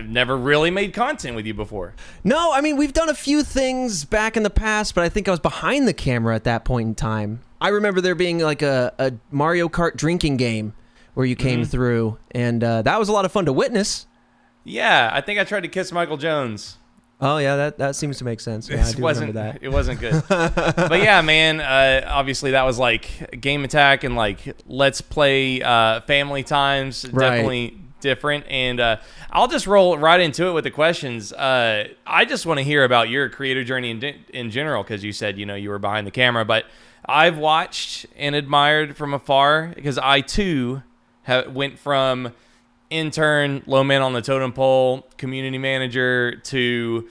I've never really made content with you before. No, I mean, we've done a few things back in the past, but I think I was behind the camera at that point in time. I remember there being like a Mario Kart drinking game where you came through, and that was a lot of fun to witness. Yeah, I think I tried to kiss Michael Jones. Oh, yeah, that seems to make sense. Yeah, I do remember that. It wasn't good. But yeah, man, obviously that was like Game Attack and like Let's Play Family Times. Right. Definitely different. And I'll just roll right into it with the questions. I just want to hear about your creator journey in general, because you said, you were behind the camera. But I've watched and admired from afar, because I, too, went from intern, low man on the totem pole, community manager, to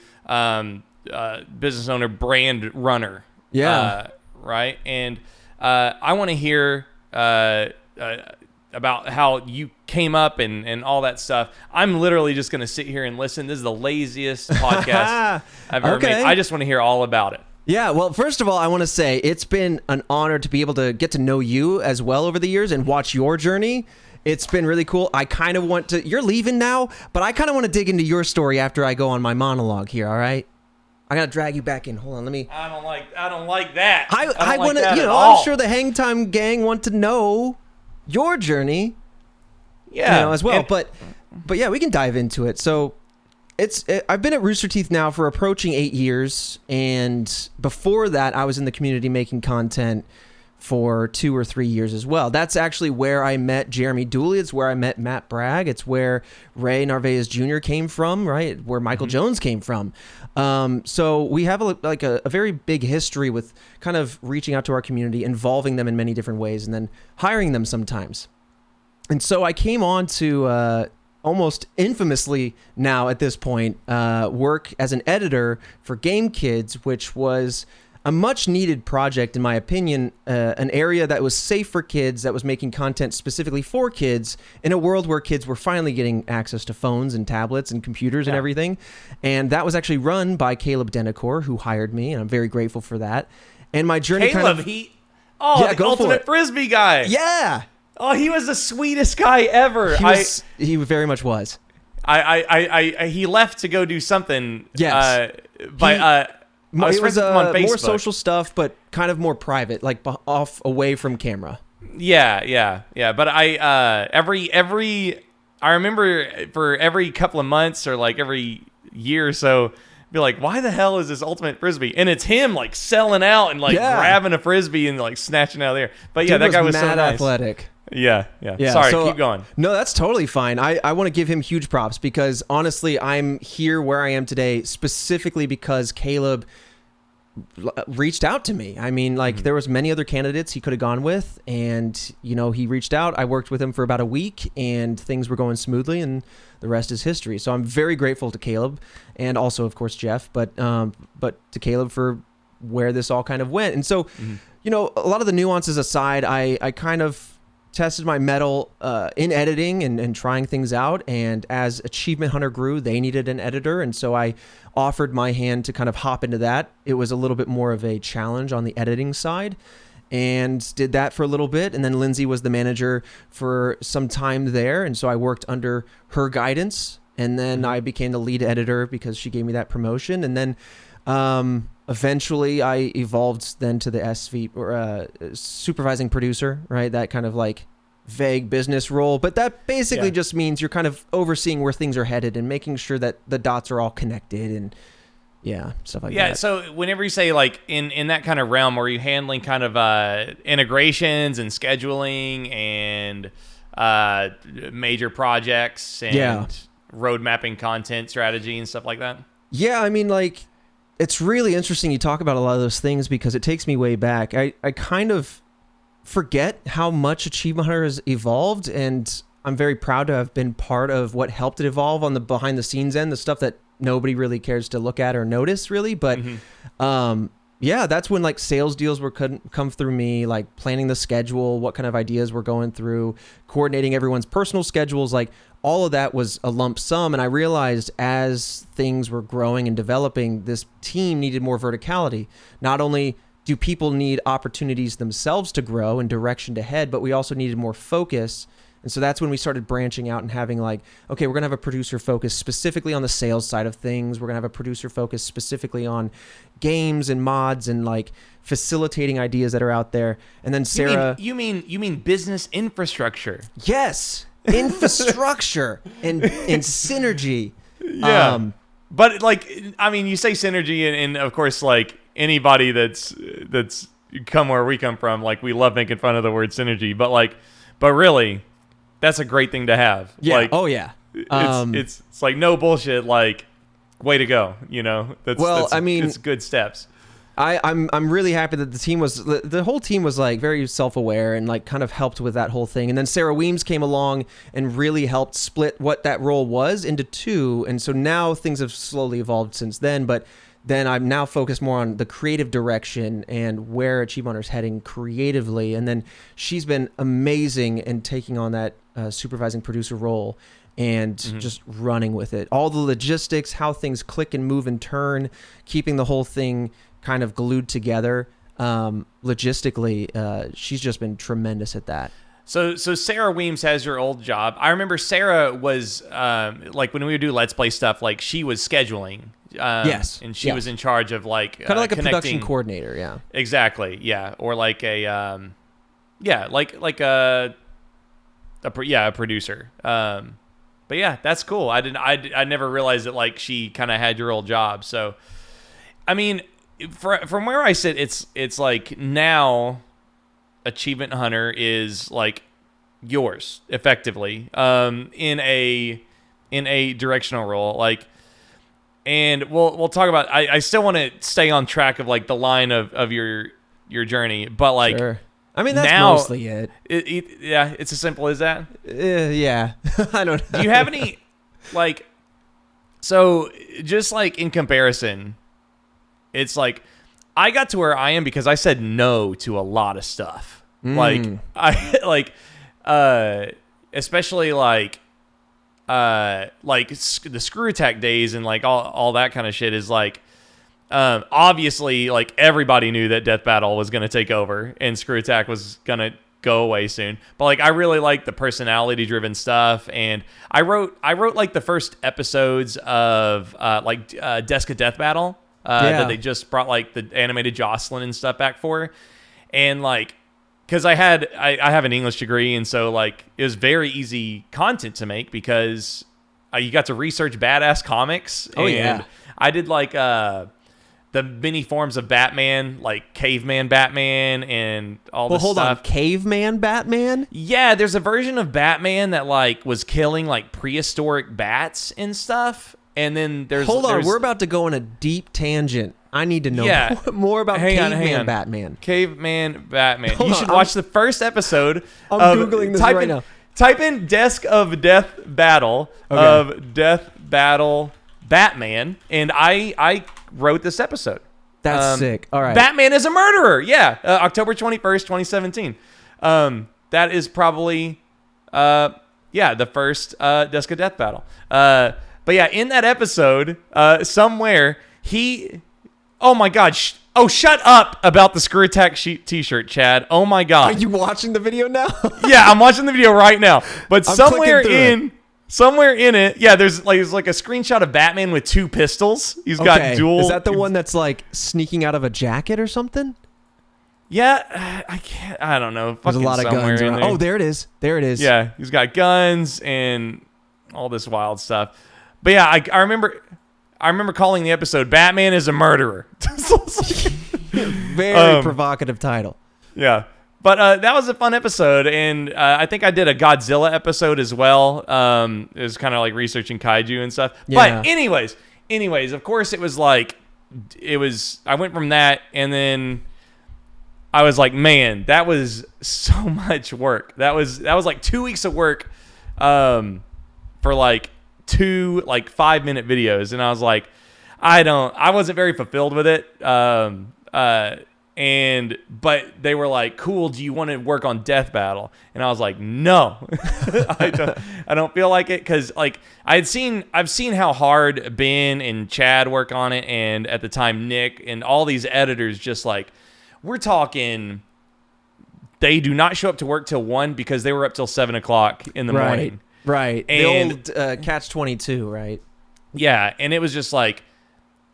business owner, brand runner. Yeah. Right. And I want to hear about how you came up and all that stuff. I'm literally just going to sit here and listen. This is the laziest podcast I've ever made. I just want to hear all about it. Yeah, well, first of all, I want to say it's been an honor to be able to get to know you as well over the years and watch your journey. It's been really cool. I kind of want to... You're leaving now, but I kind of want to dig into your story after I go on my monologue here, all right? I got to drag you back in. Hold on, let me... I don't like that. I want to... I'm sure the Hang Time gang want to know your journey. Yeah. As well. But yeah, we can dive into it. So... I've been at Rooster Teeth now for approaching 8 years, and before that, I was in the community making content for 2 or 3 years as well. That's actually where I met Jeremy Dooley. It's where I met Matt Bragg. It's where Ray Narvaez Jr. came from, right? Where Michael Jones came from. So we have a very big history with kind of reaching out to our community, involving them in many different ways, and then hiring them sometimes. And so I came on to... almost infamously now at this point, work as an editor for Game Kids, which was a much needed project, in my opinion, an area that was safe for kids, that was making content specifically for kids in a world where kids were finally getting access to phones and tablets and computers and everything. And that was actually run by Caleb Denacor, who hired me, and I'm very grateful for that. And my journey the ultimate Frisbee guy. Yeah. Oh, he was the sweetest guy ever. He very much was. He left to go do something. Yes. It was more social stuff, but kind of more private, like off away from camera. Yeah. But I remember for every couple of months or like every year or so, be like, why the hell is this ultimate Frisbee? And it's him like selling out and like grabbing a Frisbee and like snatching out of there. But yeah, that guy was so nice. Athletic. Yeah. Sorry, keep going. No, that's totally fine. I want to give him huge props, because honestly, I'm here where I am today specifically because Caleb reached out to me. I mean, like there was many other candidates he could have gone with, and he reached out. I worked with him for about a week, and things were going smoothly, and the rest is history. So I'm very grateful to Caleb, and also of course Jeff, but to Caleb for where this all kind of went. And so, a lot of the nuances aside, I kind of tested my mettle in editing and trying things out. And as Achievement Hunter grew, they needed an editor. And so I offered my hand to kind of hop into that. It was a little bit more of a challenge on the editing side, and did that for a little bit. And then Lindsay was the manager for some time there. And so I worked under her guidance. And then I became the lead editor because she gave me that promotion. And then eventually I evolved then to the SV or supervising producer, right? That kind of like vague business role, but that basically just means you're kind of overseeing where things are headed and making sure that the dots are all connected and stuff like that. Yeah, so whenever you say like in that kind of realm, where you're handling kind of integrations and scheduling and major projects and road mapping content strategy and stuff like that? Yeah, I mean, like, it's really interesting you talk about a lot of those things, because it takes me way back. I kind of forget how much Achievement Hunter has evolved, and I'm very proud to have been part of what helped it evolve on the behind the scenes end, the stuff that nobody really cares to look at or notice really. But that's when like sales deals were come through me, like planning the schedule, what kind of ideas we're going through, coordinating everyone's personal schedules, like all of that was a lump sum. And I realized as things were growing and developing, this team needed more verticality. Not only do people need opportunities themselves to grow and direction to head, but we also needed more focus And so that's when we started branching out and having like, okay, we're going to have a producer focus specifically on the sales side of things. We're going to have a producer focus specifically on games and mods and like facilitating ideas that are out there. And then Sarah... You mean business infrastructure. Yes. Infrastructure and synergy. Yeah. But like, I mean, you say synergy and of course, like anybody that's come where we come from, like we love making fun of the word synergy, but really, that's a great thing to have. Yeah. Like, oh yeah. It's like no bullshit. Like, way to go. You know. It's good steps. I'm really happy that the whole team was like very self-aware and like kind of helped with that whole thing. And then Sarah Weems came along and really helped split what that role was into two. And so now things have slowly evolved since then. But then I'm now focused more on the creative direction and where Achieve Hunter's heading creatively. And then she's been amazing in taking on that supervising producer role and just running with it. All the logistics, how things click and move and turn, keeping the whole thing kind of glued together. Logistically, she's just been tremendous at that. So Sarah Weems has your old job. I remember Sarah was like when we would do Let's Play stuff, like she was scheduling. Yes. And she was in charge of like kind of like a production coordinator. Yeah. Exactly. Yeah. Or like a a producer. But yeah, that's cool. I never realized that like she kind of had your old job. So, I mean, from where I sit, it's like now Achievement Hunter is like yours effectively in a directional role, like, and we'll talk about. I still want to stay on track of like the line of your journey, but like, sure. I mean, that's now, mostly it. Yeah, it's as simple as that. Yeah, I don't know. Do you have any like? So just like in comparison, it's like I got to where I am because I said no to a lot of stuff. Like especially like the screw attack days and like all that kind of shit is like obviously like everybody knew that Death Battle was going to take over and screw attack was going to go away soon, but like I really like the personality driven stuff, and I wrote like the first episodes of Desk of Death Battle that they just brought like the animated Jocelyn and stuff back for, and like because I have an English degree, and so like it was very easy content to make because you got to research badass comics. I did like the many forms of Batman, like caveman Batman and all this stuff. Well, hold on, caveman Batman? Yeah, there's a version of Batman that like was killing like prehistoric bats and stuff. And then there's we're about to go on a deep tangent. I need to know more about caveman Batman. Caveman Batman. You should watch the first episode. I'm Googling this right now. Type in Desk of Death Battle of Death Battle Batman, and I wrote this episode. That's sick. All right. Batman is a murderer. Yeah. October 21st, 2017. That is probably, the first Desk of Death Battle. But yeah, in that episode, somewhere, oh my God. Shut up about the Screw Attack t-shirt, Chad. Oh my God. Are you watching the video now? Yeah, I'm watching the video right now. But somewhere in it, yeah, there's like a screenshot of Batman with two pistols. He's got dual. Is that the one that's like sneaking out of a jacket or something? Yeah, I don't know. There's a lot of guns around. Oh, there it is. Yeah, he's got guns and all this wild stuff. But yeah, I remember calling the episode "Batman is a Murderer." Very provocative title. Yeah. But that was a fun episode, and I think I did a Godzilla episode as well. It was kind of like researching kaiju and stuff. Yeah. But anyways, of course, I went from that, and then I was like, man, that was so much work. That was like 2 weeks of work for like 2 like 5-minute videos, and I was like, I wasn't very fulfilled with it. But they were like, cool, do you want to work on Death Battle? And I was like, no. I don't feel like it, because like I've seen how hard Ben and Chad work on it, and at the time Nick and all these editors, just like, we're talking they do not show up to work till 1 because they were up till 7 o'clock in the morning. Right. And the old catch-22, right? yeah, and it was just like,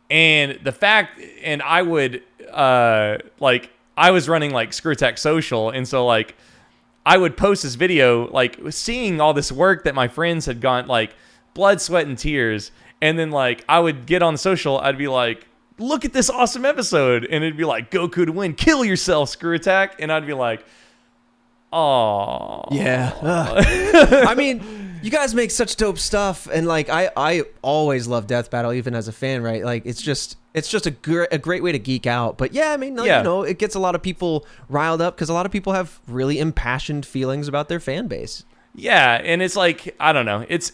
and the fact, and I would like, I was running like Screw Attack Social, and so like I would post this video like seeing all this work that my friends had gone, like blood, sweat, and tears, and then like I would get on social, I'd be like, look at this awesome episode, and it'd be like, Goku to win, kill yourself, Screw Attack, and I'd be like, oh yeah. I mean, you guys make such dope stuff, and like I always love Death Battle, even as a fan, right? Like it's just a great way to geek out. But yeah, I mean, like, you know, it gets a lot of people riled up because a lot of people have really impassioned feelings about their fan base. Yeah, and it's like, I don't know, it's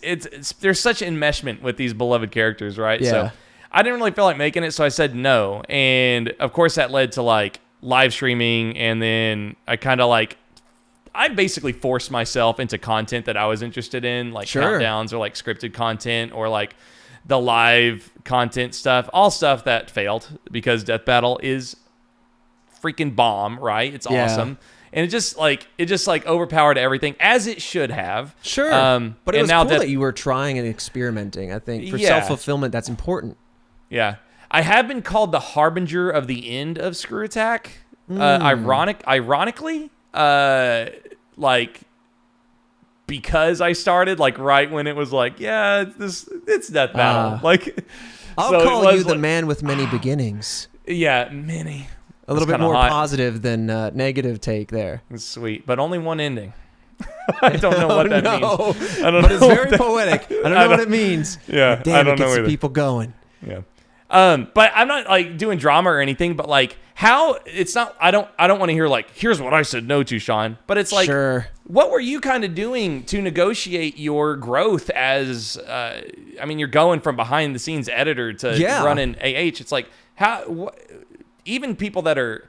there's such enmeshment with these beloved characters, right? Yeah. So I didn't really feel like making it, so I said no, and of course that led to like live streaming, and then I basically forced myself into content that I was interested in, like countdowns or like scripted content or like the live content stuff, all stuff that failed because Death Battle is freaking bomb, right? It's awesome. And it just like overpowered everything, as it should have. Sure. But it was cool that you were trying and experimenting. I think for self-fulfillment, that's important. Yeah. I have been called the harbinger of the end of Screw Attack. Ironically, like because I started like right when it was like, yeah, it's Death Battle. Like I'll call you the man with many beginnings. Yeah, many. A little bit more positive than negative take there. It's sweet, but only one ending. I don't know what that means. I don't but know it's very poetic. I don't know what it means. Yeah, damn, I don't it gets know either. People going. Yeah. But I'm not like doing drama or anything, but like how it's not, I don't want to hear like, here's what I said no to, Shaun, but it's like, what were you kind of doing to negotiate your growth as, I mean, you're going from behind the scenes editor to running AH. It's like even people that are,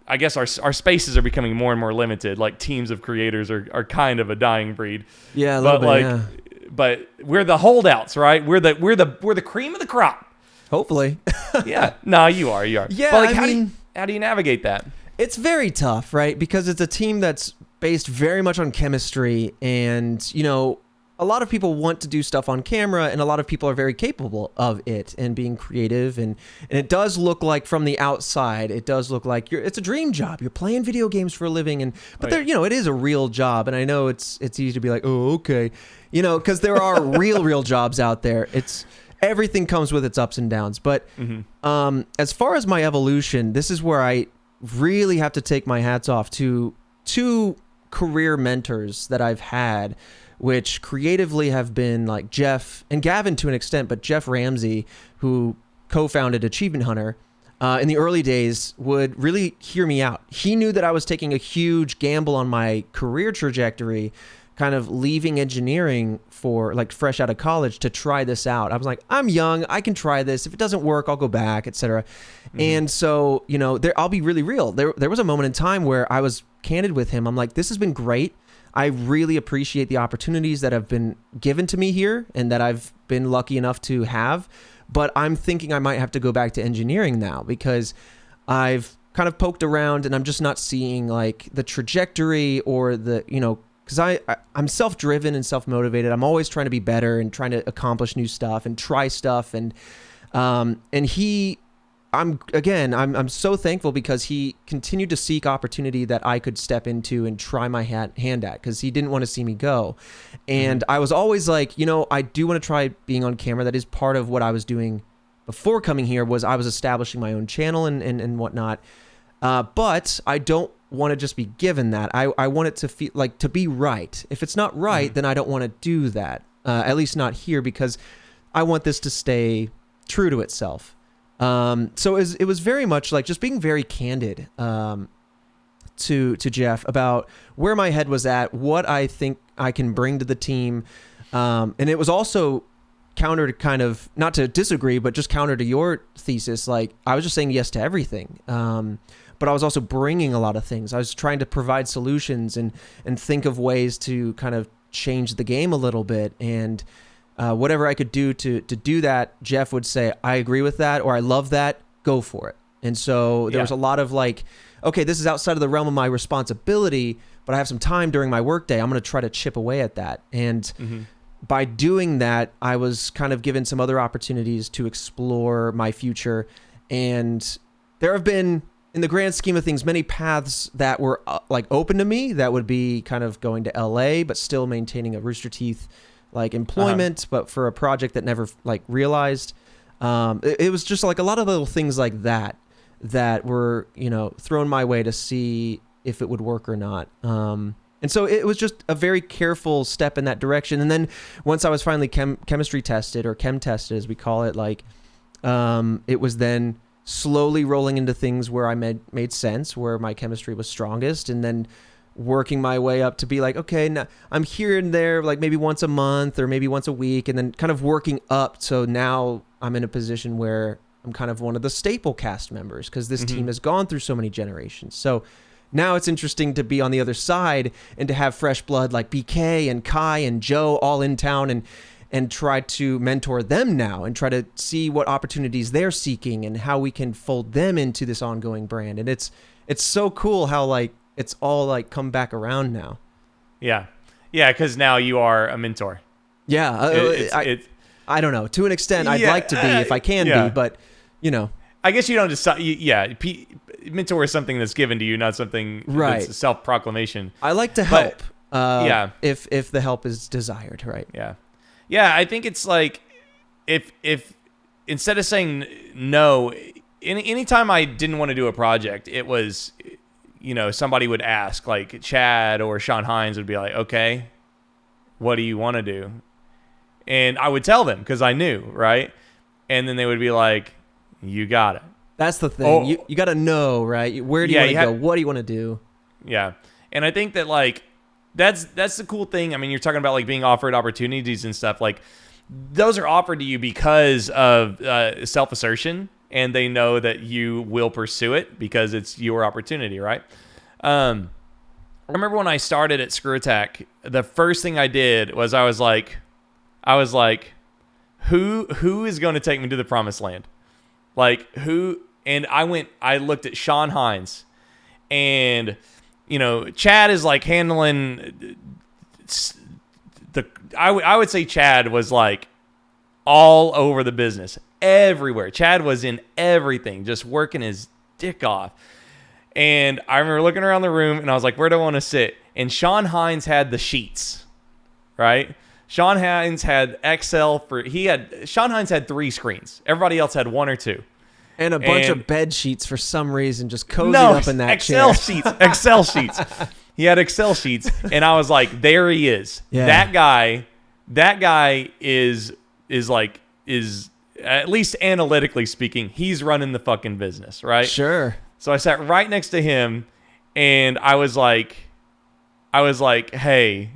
I guess our spaces are becoming more and more limited. Like teams of creators are kind of a dying breed. Yeah. A little bit, but we're the holdouts, right? We're the cream of the crop. Hopefully. Yeah. No, you are. Yeah. But like, how do you navigate that? It's very tough, right? Because it's a team that's based very much on chemistry, and you know, a lot of people want to do stuff on camera, and a lot of people are very capable of it and being creative, and it does look like from the outside, it does look like it's a dream job. You're playing video games for a living, but there, you know, it is a real job, and I know it's easy to be like, oh, okay, you know, because there are real jobs out there. Everything comes with its ups and downs. But as far as my evolution, this is where I really have to take my hats off to two career mentors that I've had, which creatively have been like Jeff and Gavin to an extent, but Jeff Ramsey, who co-founded Achievement Hunter, in the early days would really hear me out. He knew that I was taking a huge gamble on my career trajectory, kind of leaving engineering for like fresh out of college to try this out. I was like, I'm young, I can try this. If it doesn't work, I'll go back, etc. And so, you know, I'll be really real. There was a moment in time where I was candid with him. I'm like, this has been great. I really appreciate the opportunities that have been given to me here and that I've been lucky enough to have. But I'm thinking I might have to go back to engineering now because I've kind of poked around and I'm just not seeing like the trajectory or the, you know, because I'm self-driven and self-motivated. I'm always trying to be better and trying to accomplish new stuff and try stuff. And I'm so thankful because he continued to seek opportunity that I could step into and try my hand at, because he didn't want to see me go. And I was always like, you know, I do want to try being on camera. That is part of what I was doing before coming here, was I was establishing my own channel and whatnot. But I don't want to just be given that. I want it to feel like to be right. If it's not right, then I don't want to do that. At least not here, because I want this to stay true to itself. So it was very much like just being very candid to Jeff about where my head was at, what I think I can bring to the team. And it was also counter to kind of, not to disagree, but just counter to your thesis. Like I was just saying yes to everything. But I was also bringing a lot of things. I was trying to provide solutions and think of ways to kind of change the game a little bit. And whatever I could do to do that, Jeff would say, I agree with that, or I love that, go for it. And so there was a lot of like, okay, this is outside of the realm of my responsibility, but I have some time during my workday. I'm going to try to chip away at that. And by doing that, I was kind of given some other opportunities to explore my future. And there have been, in the grand scheme of things, many paths that were like open to me. That would be kind of going to LA, but still maintaining a Rooster Teeth like employment, but for a project that never like realized. It was just like a lot of little things like that were, you know, thrown my way to see if it would work or not. And so it was just a very careful step in that direction. And then once I was finally chemistry tested, or chem tested as we call it, like it was then slowly rolling into things where I made sense, where my chemistry was strongest, and then working my way up to be like, okay, now I'm here and there, like maybe once a month or maybe once a week, and then kind of working up. So now I'm in a position where I'm kind of one of the staple cast members, because this team has gone through so many generations. So now it's interesting to be on the other side and to have fresh blood like BK and Kai and Joe all in town, and try to mentor them now and try to see what opportunities they're seeking and how we can fold them into this ongoing brand. And it's so cool how like it's all like come back around now. Yeah. Yeah. Cause now you are a mentor. Yeah. I don't know, to an extent I'd like to be if I can be, but you know, I guess you don't decide. Mentor is something that's given to you, not something that's a self-proclamation. I like to help. If the help is desired. Right. Yeah. Yeah, I think it's like if instead of saying no, anytime I didn't want to do a project, it was, you know, somebody would ask, like Chad or Shaun Hines would be like, okay, what do you want to do? And I would tell them because I knew, right? And then they would be like, you got it. That's the thing. You got to know, right? Where do you want to go? What do you want to do? Yeah. And I think that like, that's the cool thing. I mean, you're talking about like being offered opportunities and stuff. Like those are offered to you because of self-assertion, and they know that you will pursue it because it's your opportunity, right? I remember when I started at Screw Attack, the first thing I did was I was like, who is going to take me to the promised land? Like who? And I looked at Shaun Hines, and you know, Chad is like handling I would say Chad was like all over the business, everywhere. Chad was in everything, just working his dick off. And I remember looking around the room and I was like, where do I want to sit? And Shaun Hines had the sheets, right? Shaun Hines had Excel Shaun Hines had 3 screens. Everybody else had 1 or 2. And a bunch of bed sheets for some reason, just cozy up in that Excel chair. Excel sheets. He had Excel sheets, and I was like, there he is. Yeah. That guy is at least analytically speaking, he's running the fucking business, right? Sure. So I sat right next to him, and I was like, hey,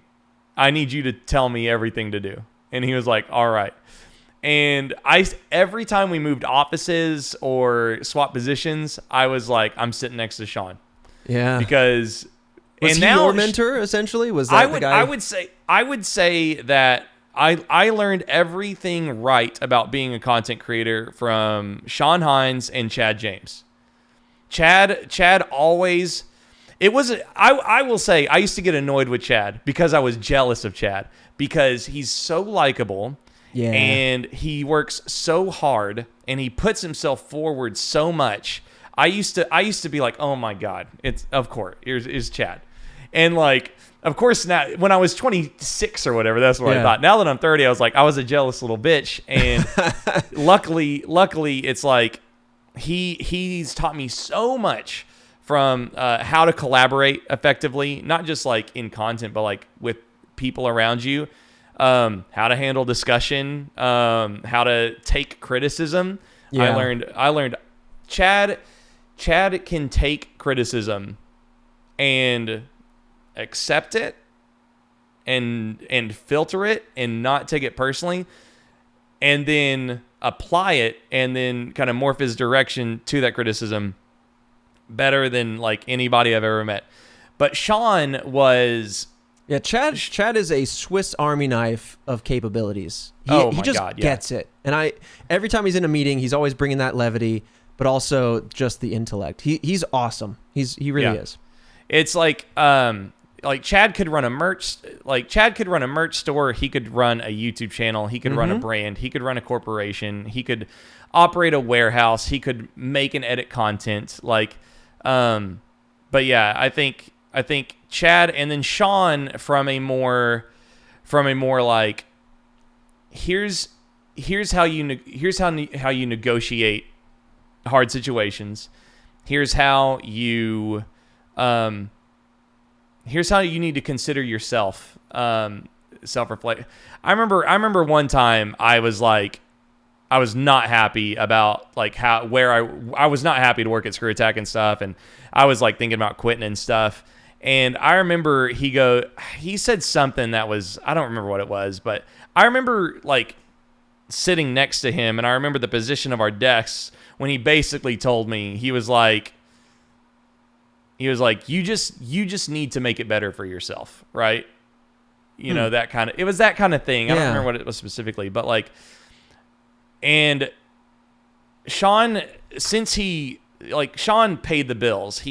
I need you to tell me everything to do. And he was like, all right. And every time we moved offices or swap positions, I was like, I'm sitting next to Shaun. Yeah. Because was he your mentor essentially? Was that the guy? I would say that I learned everything right about being a content creator from Shaun Hines and Chad James. Chad always. I will say I used to get annoyed with Chad because I was jealous of Chad because he's so likable. Yeah. And he works so hard and he puts himself forward so much. I used to be like, oh my God, of course, here's Chad. And like, of course now, when I was 26 or whatever, that's what I thought. Now that I'm 30, I was like, I was a jealous little bitch. And luckily it's like, he's taught me so much from how to collaborate effectively, not just like in content, but like with people around you. How to handle discussion, how to take criticism. Yeah. I learned Chad can take criticism and accept it and filter it and not take it personally, and then apply it and then kind of morph his direction to that criticism better than like anybody I've ever met. But Shaun was... Yeah, Chad is a Swiss Army knife of capabilities. He just gets it. And every time he's in a meeting, he's always bringing that levity. but also just the intellect. He's awesome. He really is. It's like Chad could run a merch store. He could run a YouTube channel. He could run a brand. He could run a corporation. He could operate a warehouse. He could make and edit content. But yeah, I think Chad, and then Shaun from a more like, here's how you negotiate hard situations. Here's how you need to consider yourself, self-reflect. I remember one time I was not happy about I was not happy to work at Screw Attack and stuff, and I was like thinking about quitting and stuff. And I remember he said something that was, I don't remember what it was, but I remember like sitting next to him, and I remember the position of our desks when he basically told me, he was like, you just need to make it better for yourself, right? You know, it was that kind of thing. I don't remember what it was specifically, but like, and Shaun, since Shaun paid the bills,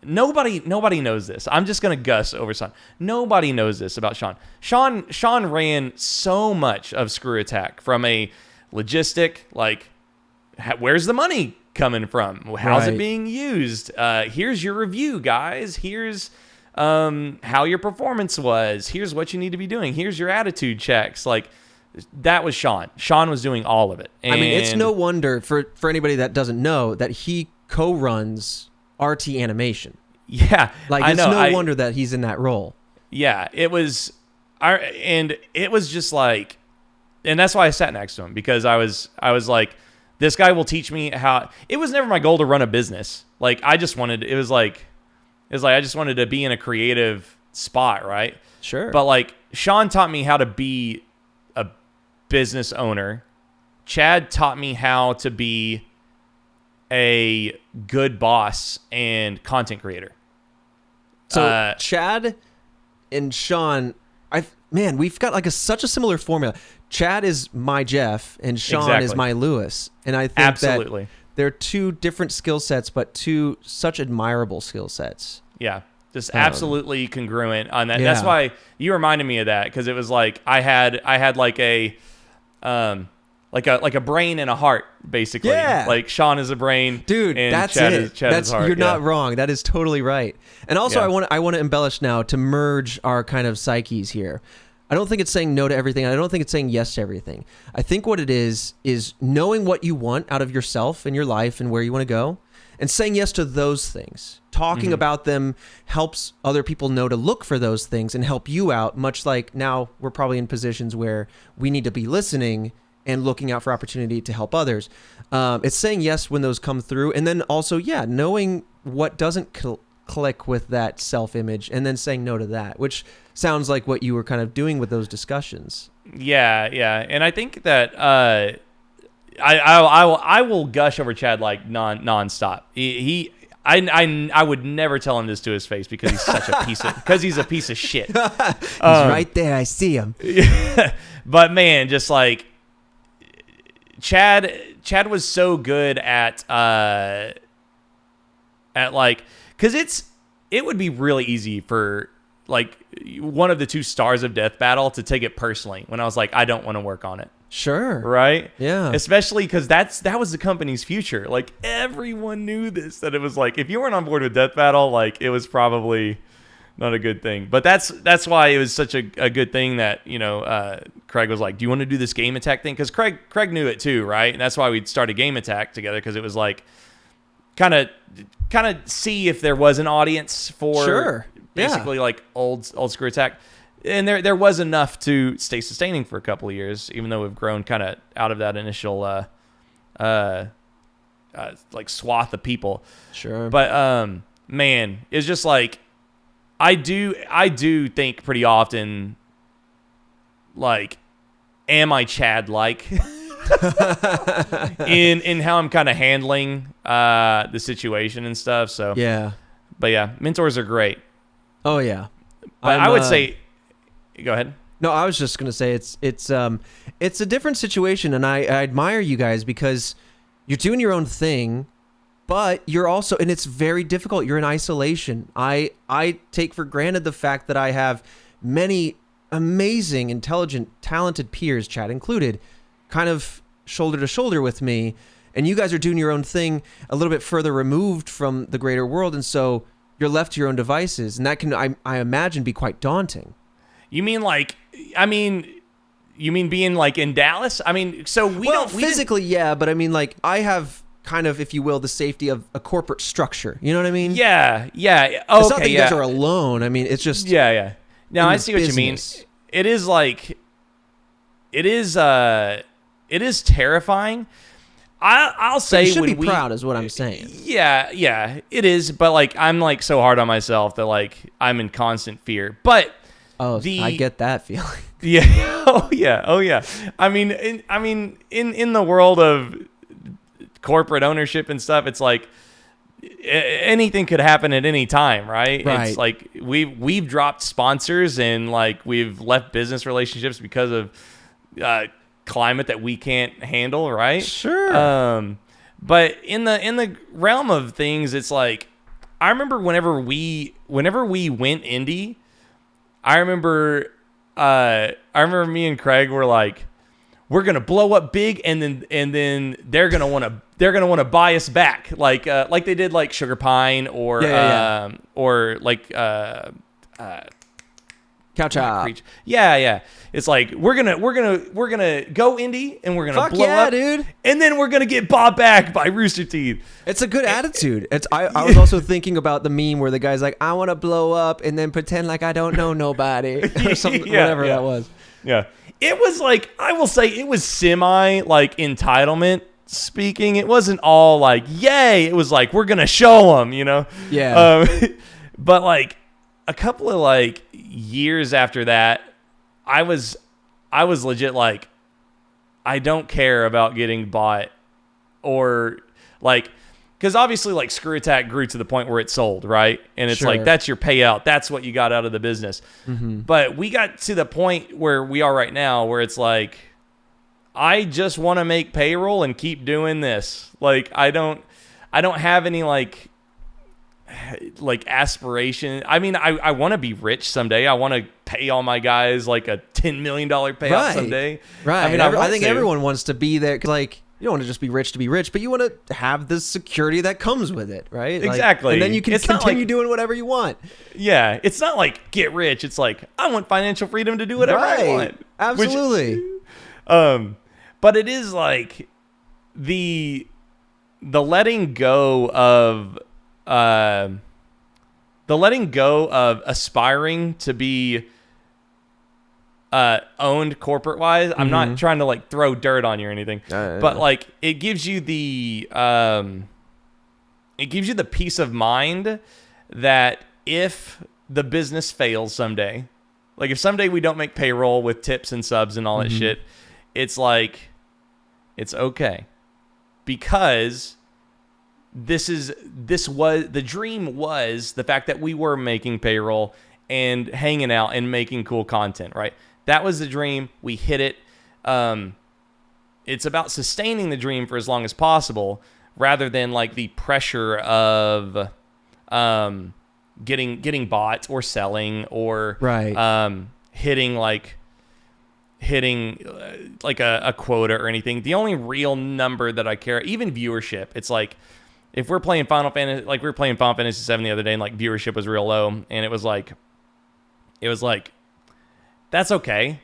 nobody knows this. I'm just going to gush over Shaun. Nobody knows this about Shaun. Shaun ran so much of Screw Attack from a logistic, like, where's the money coming from? How's it being used? Here's your review, guys. Here's how your performance was. Here's what you need to be doing. Here's your attitude checks. Like, that was Shaun. Shaun was doing all of it. And I mean, it's no wonder for anybody that doesn't know that he co-runs RT Animation. Yeah, like, it's no wonder that he's in that role. Yeah, it was just like, and that's why I sat next to him, because I was like, this guy will teach me how. It was never my goal to run a business. Like, I just wanted to be in a creative spot, right? Sure. But like, Shaun taught me how to be a business owner. Chad taught me how to be a good boss and content creator. So Chad and Shaun, we've got like such a similar formula. Chad is my Jeff and Shaun is my Lewis. And I think that they're two different skill sets, but two such admirable skill sets. Yeah, just absolutely congruent on that. Yeah. That's why you reminded me of that, because it was like I had like a brain and a heart, basically. Yeah. Like, Shaun is a brain, dude. And that's Chad it. Chad is heart. You're not wrong. That is totally right. And also, I want to embellish now to merge our kind of psyches here. I don't think it's saying no to everything. I don't think it's saying yes to everything. I think what it is knowing what you want out of yourself and your life and where you want to go, and saying yes to those things. Talking about them helps other people know to look for those things and help you out, much like now we're probably in positions where we need to be listening and looking out for opportunity to help others. It's saying yes when those come through, and then also, knowing what doesn't click with that self-image, and then saying no to that, which sounds like what you were kind of doing with those discussions. Yeah, and I think that I will gush over Chad like nonstop. I would never tell him this to his face, because he's such a piece of shit. He's right there. I see him. But man, just like Chad was so good at like, because it would be really easy for like one of the two stars of Death Battle to take it personally when I was like, I don't want to work on it. Sure. Right? Yeah. Especially because that was the company's future. Like, everyone knew this, that it was like, if you weren't on board with Death Battle, like, it was probably not a good thing. But that's why it was such a good thing that, Craig was like, do you want to do this Game Attack thing? Because Craig knew it too, right? And that's why we'd start a Game Attack together, because it was like kind of see if there was an audience for basically like old Screw Attack. And there was enough to stay sustaining for a couple of years, even though we've grown kind of out of that initial like swath of people. Sure. But man, it's just like, I do think pretty often, like, am I Chad like in how I'm kind of handling the situation and stuff. So yeah. But yeah, mentors are great. Oh yeah. But I would say, go ahead. No, I was just gonna say it's a different situation, and I admire you guys, because you're doing your own thing, but you're also, and it's very difficult. You're in isolation. I take for granted the fact that I have many amazing, intelligent, talented peers, Chad included, kind of shoulder to shoulder with me. And you guys are doing your own thing a little bit further removed from the greater world. And so you're left to your own devices. And that can, I imagine, be quite daunting. You mean being like in Dallas? I mean, so we physically, yeah. But I mean, like, I have kind of, if you will, the safety of a corporate structure. You know what I mean? Yeah. Oh, it's not that you guys are alone. I mean, it's just... Yeah. No, I see what you mean. It is like... It is terrifying. I'll say you should be proud is what I'm saying. Yeah, it is. But like, I'm like so hard on myself that like I'm in constant fear. But I get that feeling. Yeah. Oh yeah. I mean, in the world of corporate ownership and stuff, it's like anything could happen at any time, right? It's like we've dropped sponsors and like we've left business relationships because of climate that we can't handle, right? Sure. But in the realm of things, it's like I remember whenever we went indie, I remember me and Craig were like, we're gonna blow up big, and then they're gonna want to buy us back, like they did like Sugar Pine or like Cow Chop. Yeah. It's like we're gonna go indie and we're gonna blow up, dude. And then we're gonna get bought back by Rooster Teeth. It's a good attitude. I was also thinking about the meme where the guy's like, I want to blow up and then pretend like I don't know nobody or something, whatever that was. Yeah. It was like, I will say it was semi like entitlement speaking. It wasn't all like, yay. It was like, we're going to show them, you know? Yeah. But like a couple of like years after that, I was legit like, I don't care about getting bought or like, because obviously like Screw Attack grew to the point where it sold, right? And it's like, that's your payout. That's what you got out of the business. Mm-hmm. But we got to the point where we are right now where it's like, I just want to make payroll and keep doing this. Like, I don't have any like aspiration. I mean, I want to be rich someday. I want to pay all my guys like a $10 million payout someday. Right. I mean, I think everyone wants to be there. Like, you don't want to just be rich to be rich, but you want to have the security that comes with it, right? Exactly. And then you can continue doing whatever you want. Yeah. It's not like get rich. It's like, I want financial freedom to do whatever I want. Absolutely. But it is like the letting go of aspiring to be owned corporate wise. I'm not trying to like throw dirt on you or anything, but like it gives you the peace of mind that if the business fails someday, like if someday we don't make payroll with tips and subs and all that shit, it's like, it's okay, because the dream was the fact that we were making payroll and hanging out and making cool content, right? That was the dream. We hit it. It's about sustaining the dream for as long as possible, rather than like the pressure of getting bought or selling or hitting a quota or anything. The only real number that I care, even viewership, it's like if we're playing Final Fantasy, like we were playing Final Fantasy VII the other day, and like viewership was real low, and it was like that's okay,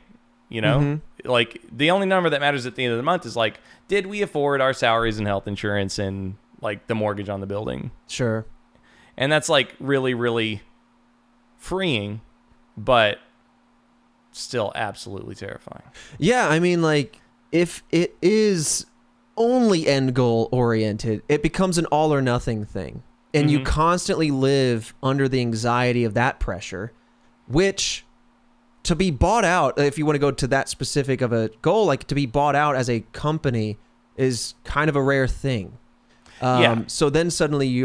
you know. Like the only number that matters at the end of the month is like, did we afford our salaries and health insurance and like the mortgage on the building? Sure. And that's like really, really freeing, but still absolutely terrifying. Yeah, I mean, like, if it is only end goal oriented, it becomes an all or nothing thing. And you constantly live under the anxiety of that pressure, which to be bought out, if you want to go to that specific of a goal, like to be bought out as a company is kind of a rare thing. So then suddenly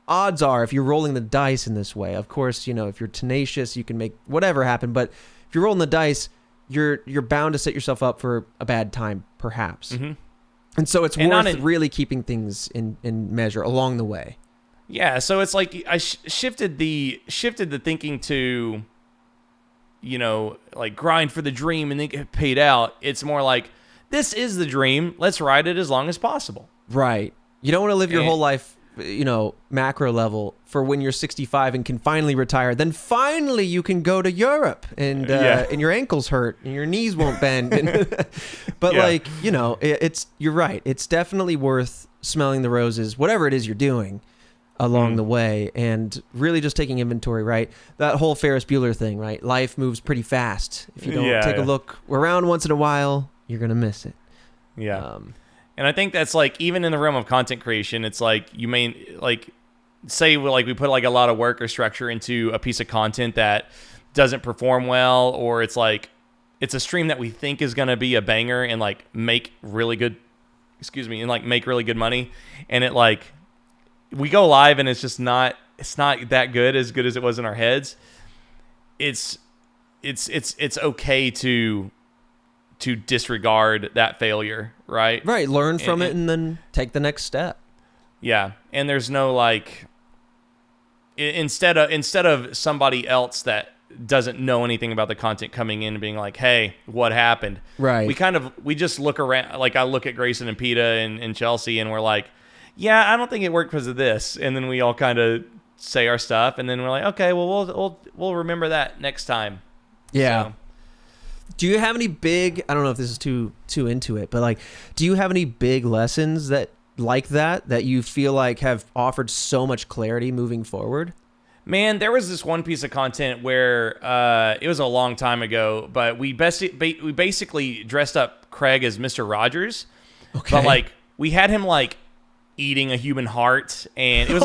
odds are, if you're rolling the dice in this way, of course, you know, if you're tenacious, you can make whatever happen. But if you're rolling the dice, you're bound to set yourself up for a bad time, perhaps. And so it's And worth really keeping things in measure along the way. Yeah, so it's like I shifted the thinking to, like grind for the dream and then get paid out. It's more like, this is the dream. Let's ride it as long as possible. Right. You don't want to live your whole life, macro level for when you're 65 and can finally retire. Then finally you can go to Europe and your ankles hurt and your knees won't bend. But you're right. It's definitely worth smelling the roses, whatever it is you're doing along the way, and really just taking inventory, right? That whole Ferris Bueller thing, right? Life moves pretty fast. If you don't take a look around once in a while, you're going to miss it. Yeah. And I think that's like, even in the realm of content creation, it's like you may say we put like a lot of work or structure into a piece of content that doesn't perform well, or it's like, it's a stream that we think is going to be a banger and like make really good, make really good money. And it we go live and it's just not that good as it was in our heads. It's okay to disregard that failure, right? Right. Learn from it and then take the next step. Yeah. And there's no instead of somebody else that doesn't know anything about the content coming in and being like, hey, what happened? Right. We just look around. Like, I look at Grayson and PETA and Chelsea, and we're like, yeah, I don't think it worked because of this. And then we all kind of say our stuff, and then we're like, okay, well, we'll remember that next time. Yeah. So. Do you have any big, I don't know if this is too into it, but do you have any big lessons that you feel like have offered so much clarity moving forward? Man, there was this one piece of content where it was a long time ago, but we basically dressed up Craig as Mr. Rogers. Okay. But we had him eating a human heart, and it was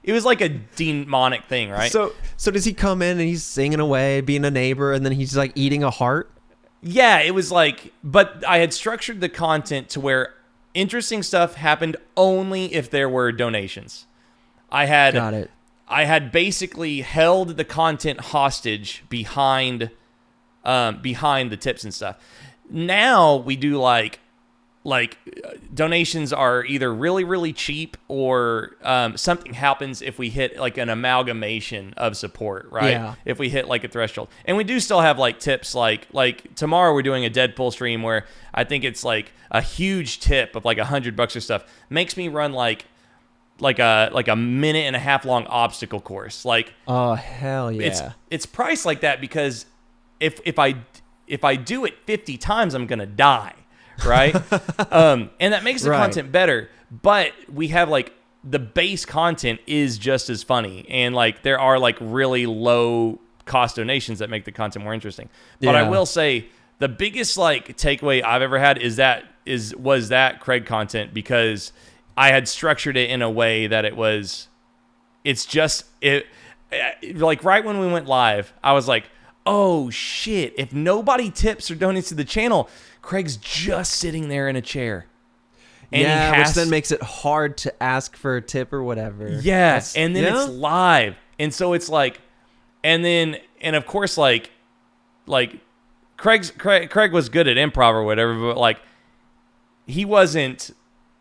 it was like a demonic thing, right? So does he come in and he's singing away, being a neighbor, and then he's eating a heart? Yeah, it was but I had structured the content to where interesting stuff happened only if there were donations. Got it. I had basically held the content hostage behind the tips and stuff. Now we do donations are either really, really cheap, or something happens if we hit an amalgamation of support, right? Yeah. If we hit a threshold. And we do still have tips like tomorrow we're doing a Deadpool stream where I think it's a huge tip of $100 or stuff. Makes me run like a minute and a half long obstacle course. Oh, hell yeah. It's priced like that because if I do it 50 times, I'm gonna die. Right. And that makes the content better, but we have the base content is just as funny, and there are really low cost donations that make the content more interesting. But I will say the biggest takeaway I've ever had was that Craig content, because I had structured it in a way that right when we went live, I was like, oh shit, if nobody tips or donates to the channel, Craig's just sitting there in a chair. And which then makes it hard to ask for a tip or whatever. Yeah, and then it's live. And so it's and of course Craig was good at improv or whatever, but he wasn't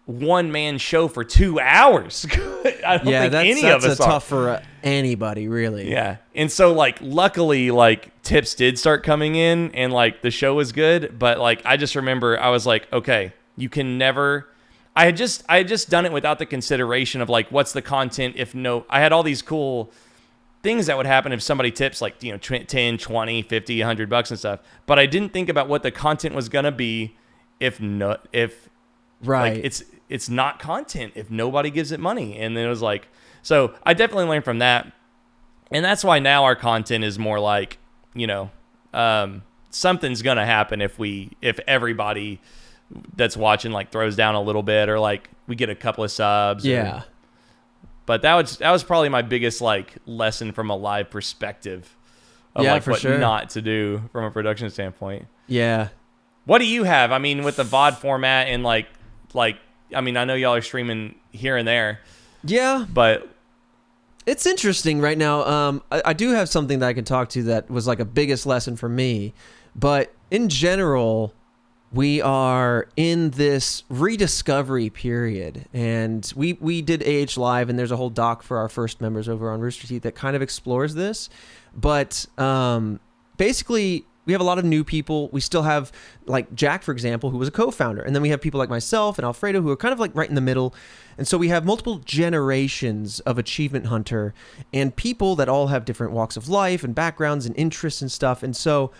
one-man show for 2 hours. I don't think any of us are. That's tough for anybody, really. Yeah. And so luckily tips did start coming in, and the show was good, but I just remember I was okay, you can never. I had just done it without the consideration of what's the content if no. I had all these cool things that would happen if somebody tips 10, 20, 50, $100 and stuff, but I didn't think about what the content was going to be if it's not content if nobody gives it money. And then it was so I definitely learned from that. And that's why now our content is more something's going to happen if everybody that's watching throws down a little bit, or we get a couple of subs. Yeah. But that was probably my biggest lesson from a live perspective of what sure. not to do from a production standpoint. Yeah. What do you have? I mean, with the VOD format and I mean, I know y'all are streaming here and there. Yeah. But it's interesting right now. I do have something that I can talk to that was a biggest lesson for me. But in general, we are in this rediscovery period, and we did AH Live, and there's a whole doc for our first members over on Rooster Teeth that kind of explores this. But basically, we have a lot of new people. We still have like Jack, for example, who was a co-founder, and then we have people like myself and Alfredo who are kind of like right in the middle. And so we have multiple generations of achievement hunter and people that all have different walks of life and backgrounds and interests and stuff. And so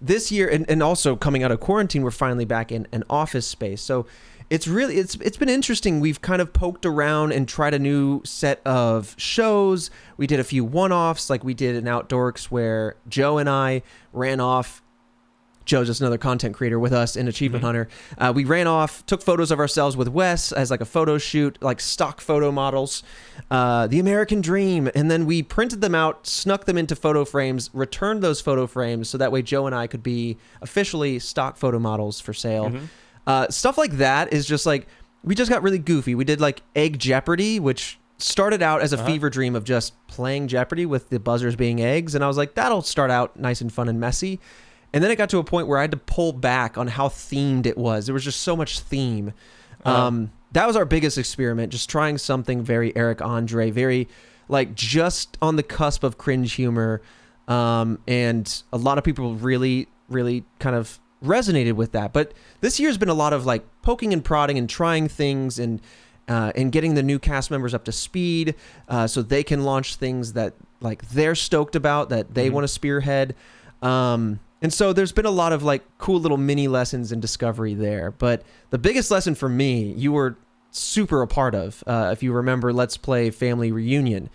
this year, and also coming out of quarantine, we're finally back in an office space. So it's been interesting. We've kind of poked around and tried a new set of shows. We did a few one-offs, like we did an Outdorks where Joe and I ran off. Joe's just another content creator with us in Achievement Hunter. We ran off, took photos of ourselves with Wes as like a photo shoot, like stock photo models, the American dream. And then we printed them out, snuck them into photo frames, returned those photo frames so that way Joe and I could be officially stock photo models for sale. Stuff like that is just like, we just got really goofy. We did like Egg Jeopardy, which started out as a fever dream of just playing Jeopardy with the buzzers being eggs. And I was like, that'll start out nice and fun and messy. And then it got to a point where I had to pull back on how themed it was. There was just so much theme. That was our biggest experiment, just trying something very Eric Andre, very like just on the cusp of cringe humor. And a lot of people really, really kind of resonated with that. But this year's been a lot of like poking and prodding and trying things and getting the new cast members up to speed so they can launch things that like they're stoked about, that they want to spearhead. And so there's been a lot of like cool little mini lessons in discovery there. But the biggest lesson for me, you were super a part of, if you remember Let's Play Family Reunion.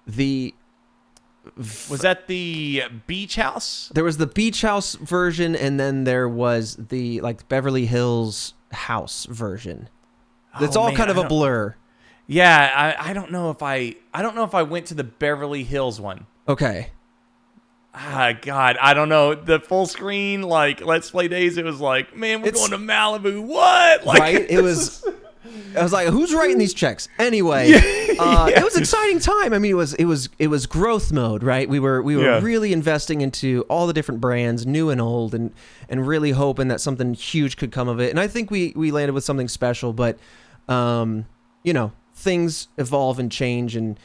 Was that the beach house? There was the beach house version, and then there was the like Beverly Hills house version. It's all kind of a blur. Yeah, I don't know if I went to the Beverly Hills one. Okay. God, I don't know. The full screen, like, Let's Play days, it was like, man, we're going to Malibu. What? Like, right? It was... I was like, who's writing these checks? Anyway, it was an exciting time. I mean, it was growth mode, right? We were really investing into all the different brands, new and old, and really hoping that something huge could come of it. And I think we landed with something special, but, things evolve and change and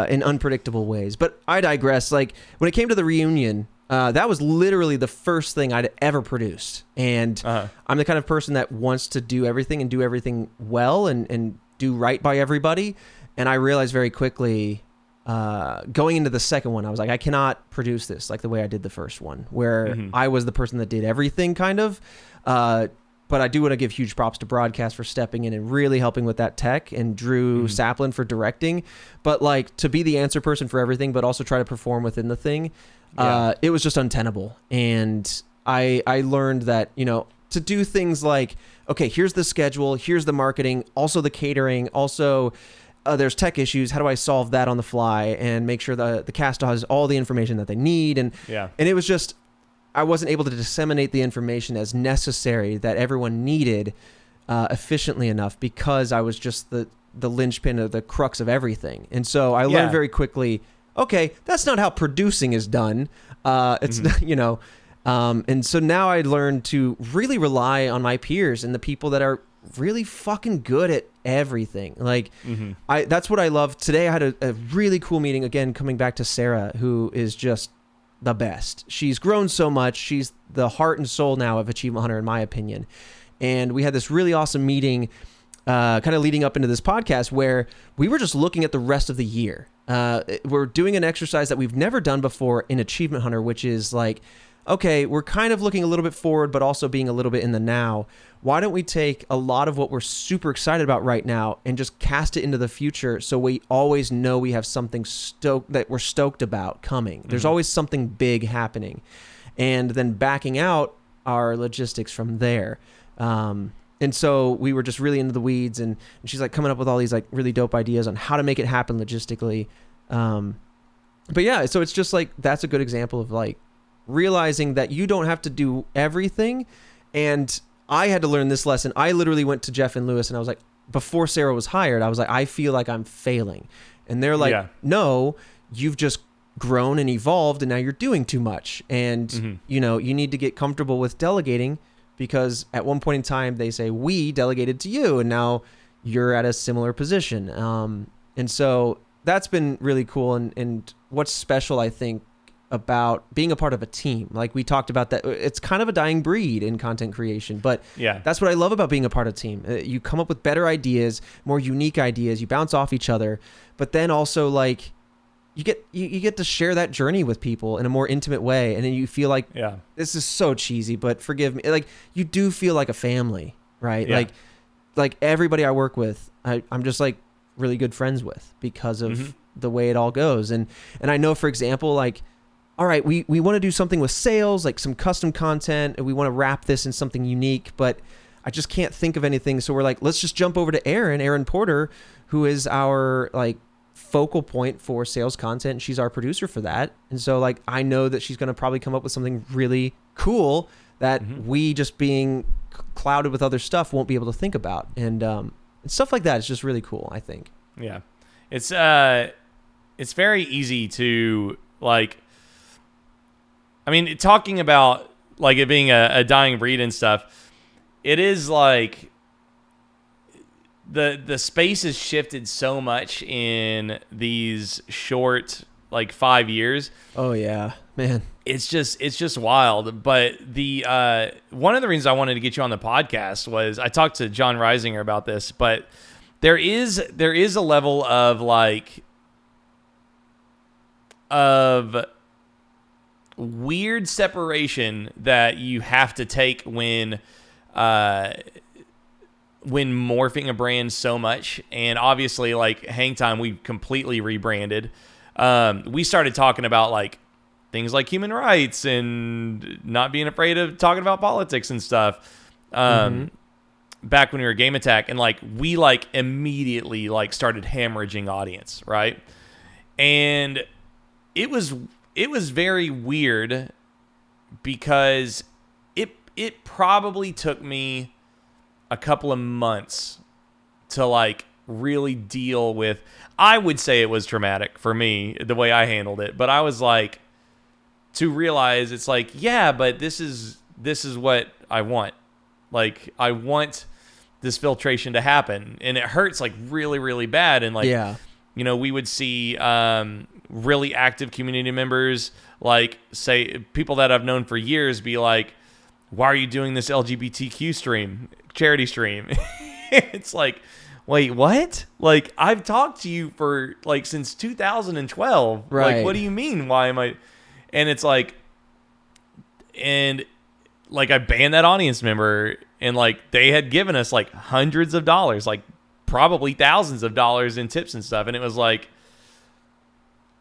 in unpredictable ways. But I digress. Like when it came to the reunion, that was literally the first thing I'd ever produced. And I'm the kind of person that wants to do everything and do everything well and do right by everybody. And I realized very quickly going into the second one, I was like, I cannot produce this like the way I did the first one, where I was the person that did everything kind of. But I do want to give huge props to Broadcast for stepping in and really helping with that tech, and Drew Saplin for directing. But like to be the answer person for everything, but also try to perform within the thing, it was just untenable. And I learned that, to do things like, okay, here's the schedule, here's the marketing, also the catering, also there's tech issues. How do I solve that on the fly and make sure the cast has all the information that they need? And it was just, I wasn't able to disseminate the information as necessary that everyone needed efficiently enough, because I was just the linchpin of the crux of everything. And so I learned very quickly, okay, that's not how producing is done. It's not, and so now I learned to really rely on my peers and the people that are really fucking good at everything. Like that's what I love. Today I had a really cool meeting, again, coming back to Sarah, who is just the best. She's grown so much. She's the heart and soul now of Achievement Hunter, in my opinion. And we had this really awesome meeting kind of leading up into this podcast where we were just looking at the rest of the year. We're doing an exercise that we've never done before in Achievement Hunter, which is like, okay, we're kind of looking a little bit forward, but also being a little bit in the now. Why don't we take a lot of what we're super excited about right now and just cast it into the future, so we always know we have something that we're stoked about coming. There's always something big happening. And then backing out our logistics from there. And so we were just really into the weeds, and she's like coming up with all these like really dope ideas on how to make it happen logistically. But yeah, so it's just like, that's a good example of like realizing that you don't have to do everything. And I had to learn this lesson. I literally went to Jeff and Lewis and I was like, before Sarah was hired, I was like, I feel like I'm failing. And they're like, no, you've just grown and evolved and now you're doing too much. And, you need to get comfortable with delegating, because at one point in time they say we delegated to you, and now you're at a similar position. And so that's been really cool. And what's special, I think, about being a part of a team, like we talked about, that it's kind of a dying breed in content creation, but that's what I love about being a part of a team. You come up with better ideas, more unique ideas, you bounce off each other, but then also like you get to share that journey with people in a more intimate way. And then you feel like, this is so cheesy, but forgive me. Like you do feel like a family, right? Yeah. Like everybody I work with, I'm just like really good friends with because of the way it all goes. And I know, for example, like, all right, we want to do something with sales, like some custom content, and we want to wrap this in something unique, but I just can't think of anything. So we're like, let's just jump over to Aaron Porter, who is our like focal point for sales content. She's our producer for that. And so like, I know that she's going to probably come up with something really cool that we, just being clouded with other stuff, won't be able to think about. And stuff like that is just really cool, I think. Yeah. It's very easy to like, I mean, talking about like it being a dying breed and stuff, it is like the space has shifted so much in these short like 5 years. Oh yeah, man. It's just wild. But the one of the reasons I wanted to get you on the podcast was I talked to John Reisinger about this, but there is a level of like of weird separation that you have to take when morphing a brand so much. And obviously, like Hang Time, we completely rebranded. We started talking about like things like human rights and not being afraid of talking about politics and stuff. Back when we were Game Attack, and like we like immediately like started hemorrhaging audience, right? And it was very weird because it probably took me a couple of months to like really deal with. I would say it was traumatic for me the way I handled it, but I was like, to realize it's like, yeah, but this is what I want. Like I want this filtration to happen, and it hurts like really, really bad. And like, you know, we would see really active community members, like say people that I've known for years, be like, why are you doing this LGBTQ stream, charity stream? It's like, wait, what? Like I've talked to you for like since 2012. Right. Like, what do you mean? Why am I? And it's like, and like I banned that audience member, and like they had given us like hundreds of dollars, like probably thousands of dollars in tips and stuff. And it was like,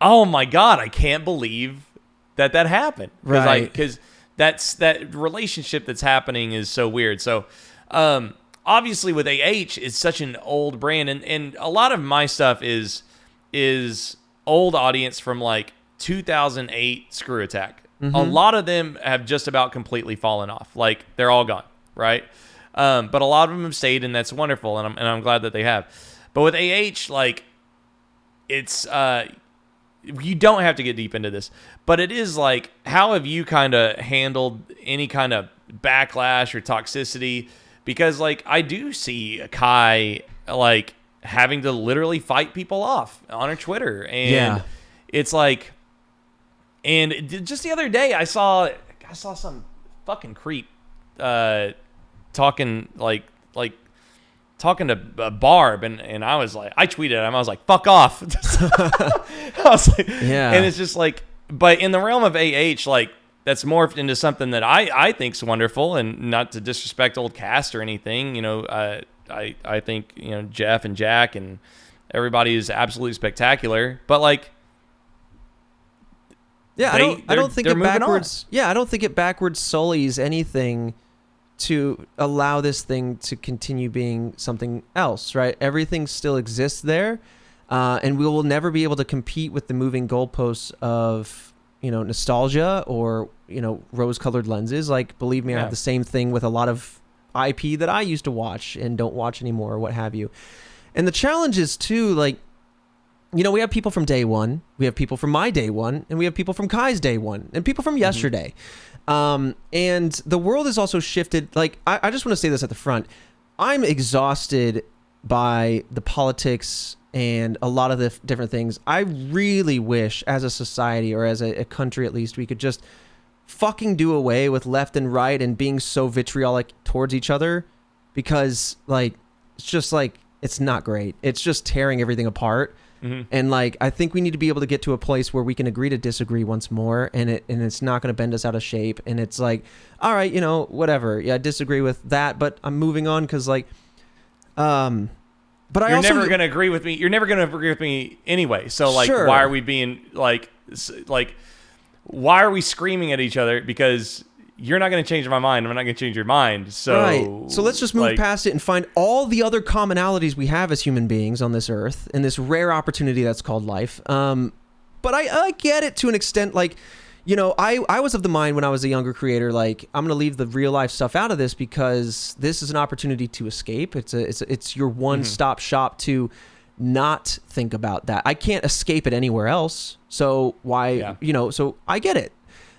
oh my God, I can't believe that happened. Right. Because that relationship that's happening is so weird. So, obviously with AH, it's such an old brand, and a lot of my stuff is old audience from like 2008 Screw Attack. A lot of them have just about completely fallen off. Like they're all gone, right? But a lot of them have stayed, and that's wonderful, and I'm glad that they have. But with AH, like it's you don't have to get deep into this, but it is like, how have you kind of handled any kind of backlash or toxicity? Because like I do see Kai like having to literally fight people off on her Twitter, and it's like, and just the other day I saw some fucking creep talking to Barb, and I was like, I tweeted at him, I was like, fuck off. I was like, and it's just like, but in the realm of AH, like that's morphed into something that I think's wonderful, and not to disrespect old cast or anything, you know, I think, you know, Jeff and Jack and everybody is absolutely spectacular, but like, I don't think it backwards. I don't think it backwards sullies anything to allow this thing to continue being something else, right? Everything still exists there, and we will never be able to compete with the moving goalposts of, you know, nostalgia or, you know, rose-colored lenses. Like, believe me, I have the same thing with a lot of IP that I used to watch and don't watch anymore or what have you. And the challenge is too, like, we have people from day one, we have people from my day one, and we have people from Kai's day one, and people from yesterday. And the world has also shifted. Like, I just want to say this at the front. I'm exhausted by the politics and a lot of the different things. I really wish, as a society or as a country at least, we could just fucking do away with left and right and being so vitriolic towards each other, because like it's just like it's not great. It's just tearing everything apart. And like I think we need to be able to get to a place where we can agree to disagree once more, and it's not going to bend us out of shape. And it's like, all right, whatever. Yeah, I disagree with that, but I'm moving on because like, but you're never going to agree with me. You're never going to agree with me anyway. So like, sure. Why are we being like, why are we screaming at each other? Because you're not going to change my mind. I'm not going to change your mind. So, right. So let's just move past it and find all the other commonalities we have as human beings on this earth in this rare opportunity that's called life. But I get it to an extent. Like, I was of the mind when I was a younger creator, like I'm going to leave the real life stuff out of this because this is an opportunity to escape. It's your one-stop shop to not think about that. I can't escape it anywhere else. So why, so I get it.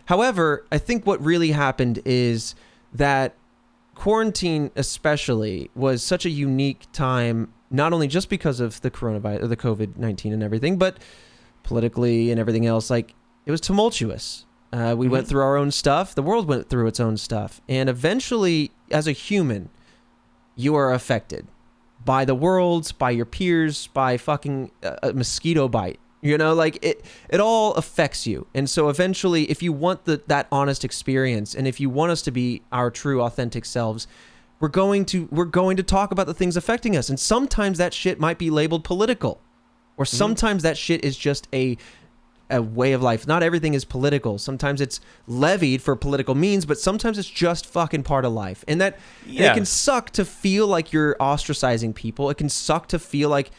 However, I think what really happened is that quarantine especially was such a unique time, not only just because of the coronavirus or the COVID-19 and everything, but politically and everything else. Like, it was tumultuous. We went through our own stuff. The world went through its own stuff. And eventually, as a human, you are affected by the world, by your peers, by fucking a mosquito bite. Like it all affects you. And so eventually, if you want that honest experience, and if you want us to be our true authentic selves, we're going to talk about the things affecting us. And sometimes that shit might be labeled political, or sometimes that shit is just a way of life. Not everything is political. Sometimes it's levied for political means, but sometimes it's just fucking part of life. And and it can suck to feel like you're ostracizing people. It can suck to feel like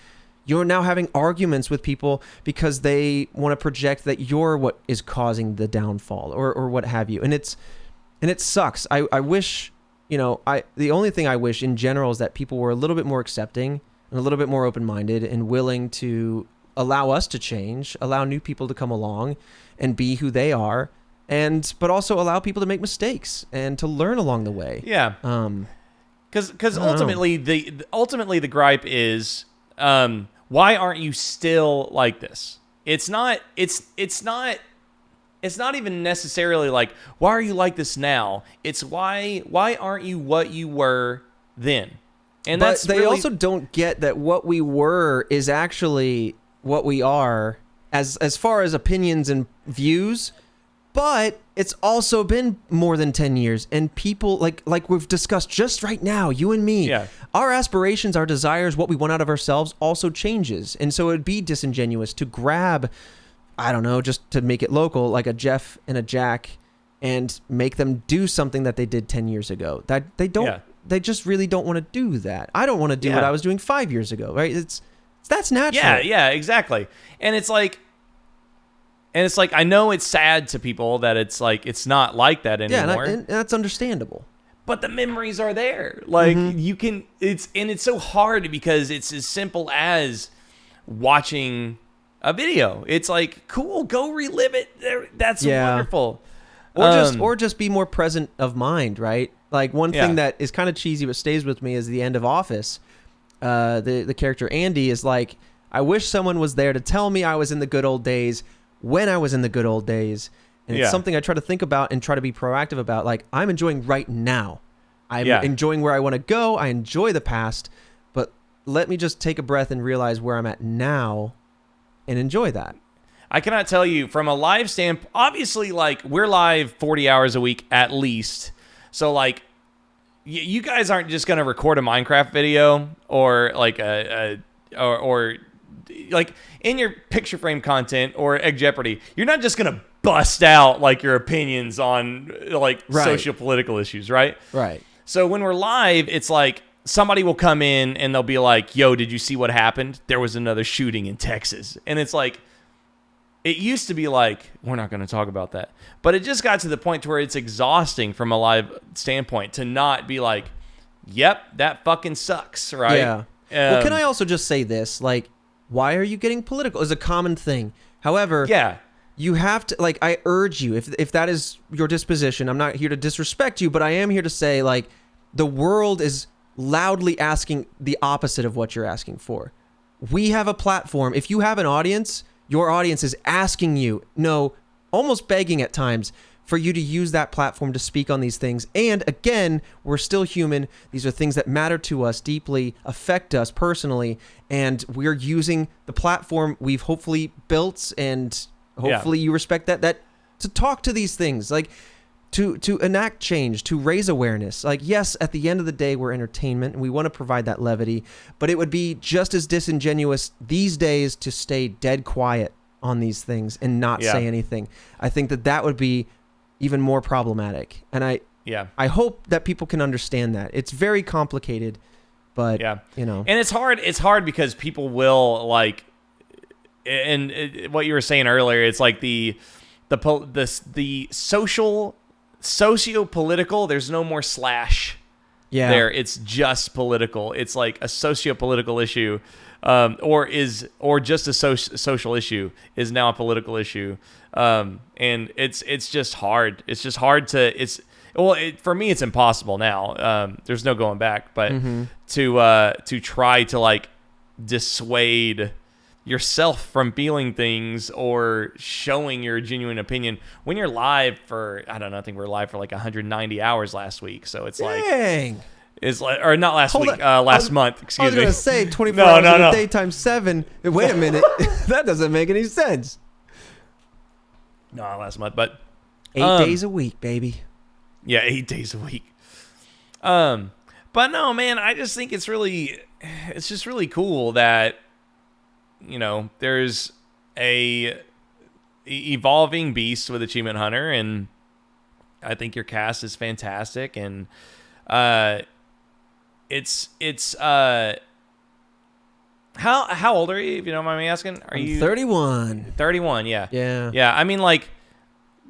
you're now having arguments with people because they want to project that you're what is causing the downfall or what have you. And it sucks. I wish, the only thing I wish in general is that people were a little bit more accepting and a little bit more open-minded and willing to allow us to change, allow new people to come along and be who they are, but also allow people to make mistakes and to learn along the way. Yeah. Because ultimately the gripe is, why aren't you still like this? It's not even necessarily like, why are you like this now? It's why aren't you what you were then? And but that's they really... also don't get that what we were is actually what we are as far as opinions and views. But it's also been more than 10 years, and people like we've discussed just right now, you and me, our aspirations, our desires, what we want out of ourselves also changes. And so it'd be disingenuous to grab, I don't know, just to make it local, like a Jeff and a Jack, and make them do something that they did 10 years ago. That they don't, they just really don't want to do that. I don't want to do what I was doing 5 years ago, right? That's natural. Yeah, exactly. And it's like, I know it's sad to people that it's like, it's not like that anymore. Yeah, and that's understandable. But the memories are there. Like, you can, it's so hard because it's as simple as watching a video. It's like, cool, go relive it. That's wonderful. Or just be more present of mind, right? Like, one thing that is kind of cheesy but stays with me is the end of Office. The character Andy is like, I wish someone was there to tell me I was in the good old days when I was in the good old days. And it's something I try to think about and try to be proactive about. Like, I'm enjoying right now. I'm enjoying where I want to go. I enjoy the past, but let me just take a breath and realize where I'm at now and enjoy that. I cannot tell you from a live standpoint, obviously, like, we're live 40 hours a week at least. So, like, you guys aren't just going to record a Minecraft video or like or like in your picture frame content or Egg Jeopardy, you're not just going to bust out like your opinions on like social political issues, right? Right. So when we're live, it's like somebody will come in and they'll be like, yo, did you see what happened? There was another shooting in Texas. And it's like, it used to be like, we're not going to talk about that. But it just got to the point to where it's exhausting from a live standpoint to not be like, yep, that fucking sucks, right? Yeah. Well, can I also just say this? Like, Why are you getting political? Is a common thing. However, Yeah. you have to, like, I urge you, if that is your disposition, I'm not here to disrespect you, but I am here to say, like, the world is loudly asking the opposite of what you're asking for. We have a platform. If you have an audience, your audience is asking you, no, almost begging at times, for you to use that platform to speak on these things. And again, we're still human. These are things that matter to us deeply, affect us personally, and we're using the platform we've hopefully built, and hopefully you respect that to talk to these things, like to enact change, to raise awareness. Like, yes, at the end of the day, we're entertainment and we want to provide that levity, but it would be just as disingenuous these days to stay dead quiet on these things and not say anything. I think that would be even more problematic. And I hope that people can understand that. It's very complicated, but you know. And it's hard because people will, like, and what you were saying earlier, it's like the socio-political, there's no more slash there. It's just political. It's like a socio-political issue, or just a social issue is now a political issue. And it's just hard. It's just hard to, for me, it's impossible now. There's no going back, but to try to, like, dissuade yourself from feeling things or showing your genuine opinion when you're live for, I don't know, I think we're live for like 190 hours last week. So it's Dang. like, it's like, or not last week, last month, excuse me. I was going to say 24 hours in a day times 7. Wait a minute. That doesn't make any sense. No, last month, but 8 days a week, baby. Yeah, 8 days a week. But no, man, I just think it's just really cool that, you know, there's a evolving beast with Achievement Hunter, and I think your cast is fantastic, and it's how old are you, if you don't mind me asking? Are you 31? 31, yeah. Yeah. I mean, like,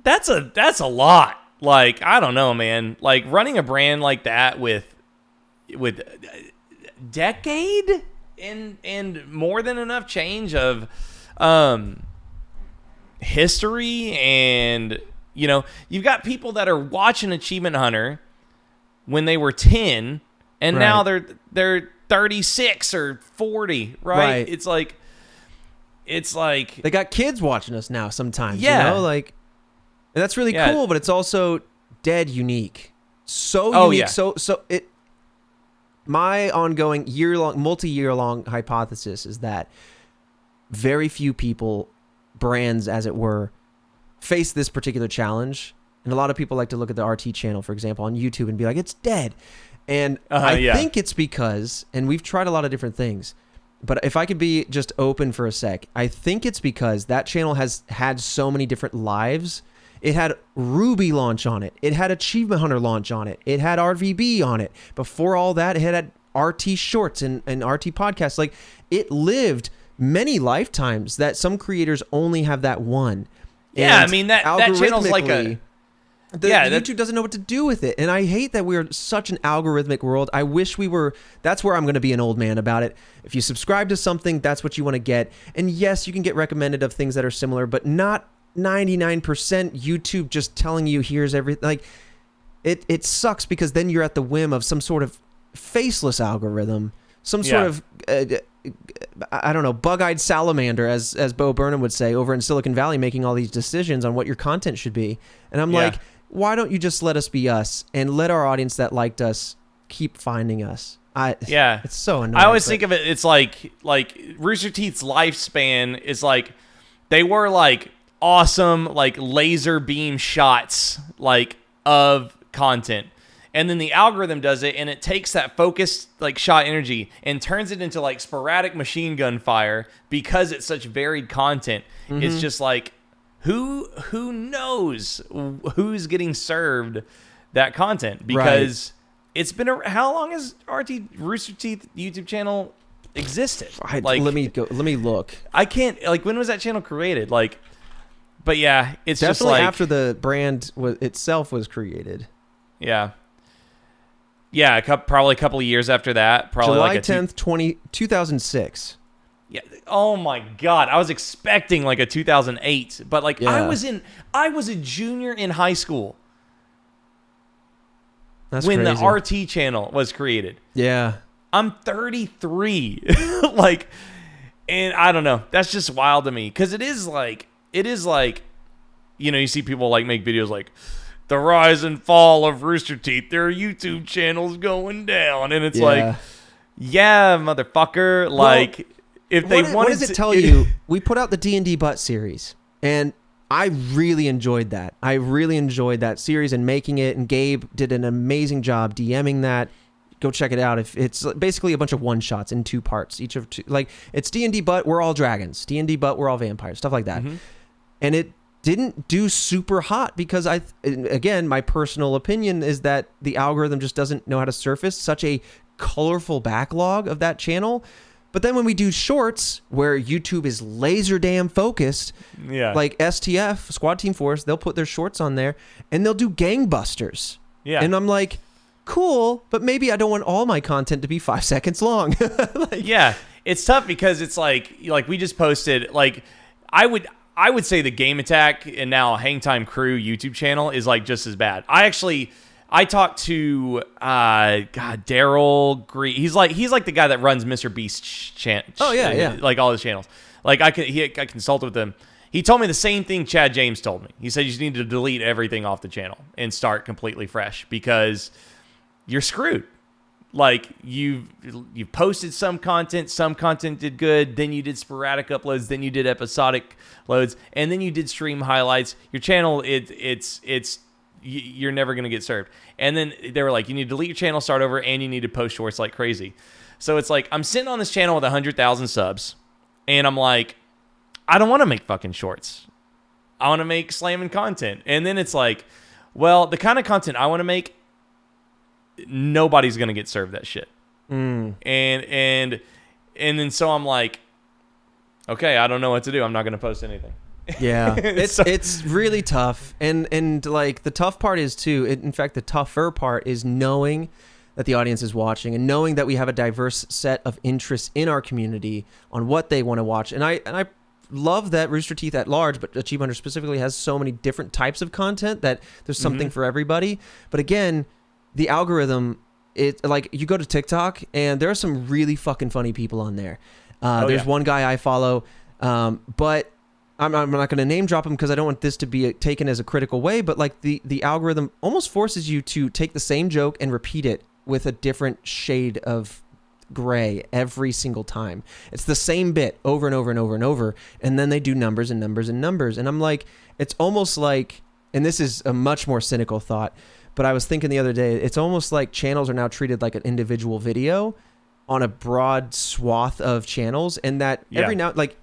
that's a lot. Like, I don't know, man. Like, running a brand like that with decade and more than enough change of history, and, you know, you've got people that are watching Achievement Hunter when they were 10, and now they're 36 or 40, right? It's like they got kids watching us now sometimes, you know, like, and that's really cool, but it's also dead unique. So unique. So it, my ongoing multi-year long hypothesis is that very few people, brands as it were, face this particular challenge. And a lot of people like to look at the RT channel, for example, on YouTube and be like, it's dead. And I think it's because, and we've tried a lot of different things, but if I could be just open for a sec, I think it's because that channel has had so many different lives. It had Ruby launch on it. It had Achievement Hunter launch on it. It had RVB on it. Before all that, it had RT Shorts and RT Podcasts. Like, it lived many lifetimes that some creators only have that one. Yeah, and I mean, that channel's like a... YouTube doesn't know what to do with it. And I hate that we're such an algorithmic world. I wish we were. That's where I'm going to be an old man about it. If you subscribe to something, that's what you want to get. And yes, you can get recommended of things that are similar, but not 99% YouTube just telling you here's everything. Like, it sucks, because then you're at the whim of some sort of faceless algorithm, some sort of I don't know, bug-eyed salamander, as Bo Burnham would say, over in Silicon Valley, making all these decisions on what your content should be. And I'm like, why don't you just let us be us and let our audience that liked us keep finding us? It's so annoying. I always think of it, it's like Rooster Teeth's lifespan is like, they were like awesome, like laser beam shots, like, of content. And then the algorithm does it, and it takes that focused, like, shot energy and turns it into, like, sporadic machine gun fire, because it's such varied content. Mm-hmm. It's just like, who knows who's getting served that content? Because it's been how long has Rooster Teeth YouTube channel existed? Like, let me look. I can't, like, when was that channel created? Like, but yeah, it's definitely just like after the brand itself was created. Yeah. Yeah, probably a couple of years after that. Probably July like 10th, 2006. Yeah. Oh my God. I was expecting like a 2008, but like Yeah. I was a junior in high school That's when crazy. the RT channel was created. Yeah. I'm 33. Like, and I don't know. That's just wild to me. Cause it is like, you see people like make videos like the rise and fall of Rooster Teeth. Their YouTube channel's going down. And it's like, yeah, motherfucker. Like, if they wanted what does it tell you? We put out the D&D Butt series, and I really enjoyed that. I really enjoyed that series and making it, and Gabe did an amazing job DMing that. Go check it out. If it's basically a bunch of one-shots in 2 parts, each of 2. Like, it's D&D Butt, we're all dragons. D&D Butt, we're all vampires, stuff like that. Mm-hmm. And it didn't do super hot because again, my personal opinion is that the algorithm just doesn't know how to surface such a colorful backlog of that channel. But then when we do shorts where YouTube is laser damn focused, like STF, Squad Team Force, they'll put their shorts on there and they'll do gangbusters. Yeah. And I'm like, cool, but maybe I don't want all my content to be 5 seconds long. Yeah. It's tough because it's like we just posted, like, I would say the Game Attack and now Hang Time Crew YouTube channel is like just as bad. I talked to Daryl Green. He's like the guy that runs Mr. Beast's channel. Oh yeah. Like all his channels. Like I consulted with him. He told me the same thing Chad James told me. He said you just need to delete everything off the channel and start completely fresh because you're screwed. Like you posted some content did good, then you did sporadic uploads, then you did episodic loads, and then you did stream highlights. Your channel you're never going to get served. And then they were like, you need to delete your channel, start over, and you need to post shorts like crazy. So it's like, I'm sitting on this channel with 100,000 subs, and I'm like, I don't want to make fucking shorts. I want to make slamming content. And then it's like, well, the kind of content I want to make, nobody's going to get served that shit. And then so I'm like, okay, I don't know what to do. I'm not going to post anything. Yeah, it's really tough, and like the tough part is too. In fact, the tougher part is knowing that the audience is watching and knowing that we have a diverse set of interests in our community on what they want to watch. And I love that Rooster Teeth at large, but Achieve Hunter specifically has so many different types of content that there's something for everybody. But again, the algorithm, it like you go to TikTok and there are some really fucking funny people on there. There's one guy I follow, but I'm not going to name drop him because I don't want this to be taken as a critical way, but like the algorithm almost forces you to take the same joke and repeat it with a different shade of gray every single time. It's the same bit over and over and over and over, and then they do numbers and numbers and numbers. And I'm like, it's almost like, and this is a much more cynical thought, but I was thinking the other day, it's almost like channels are now treated like an individual video on a broad swath of channels, and that every now, like,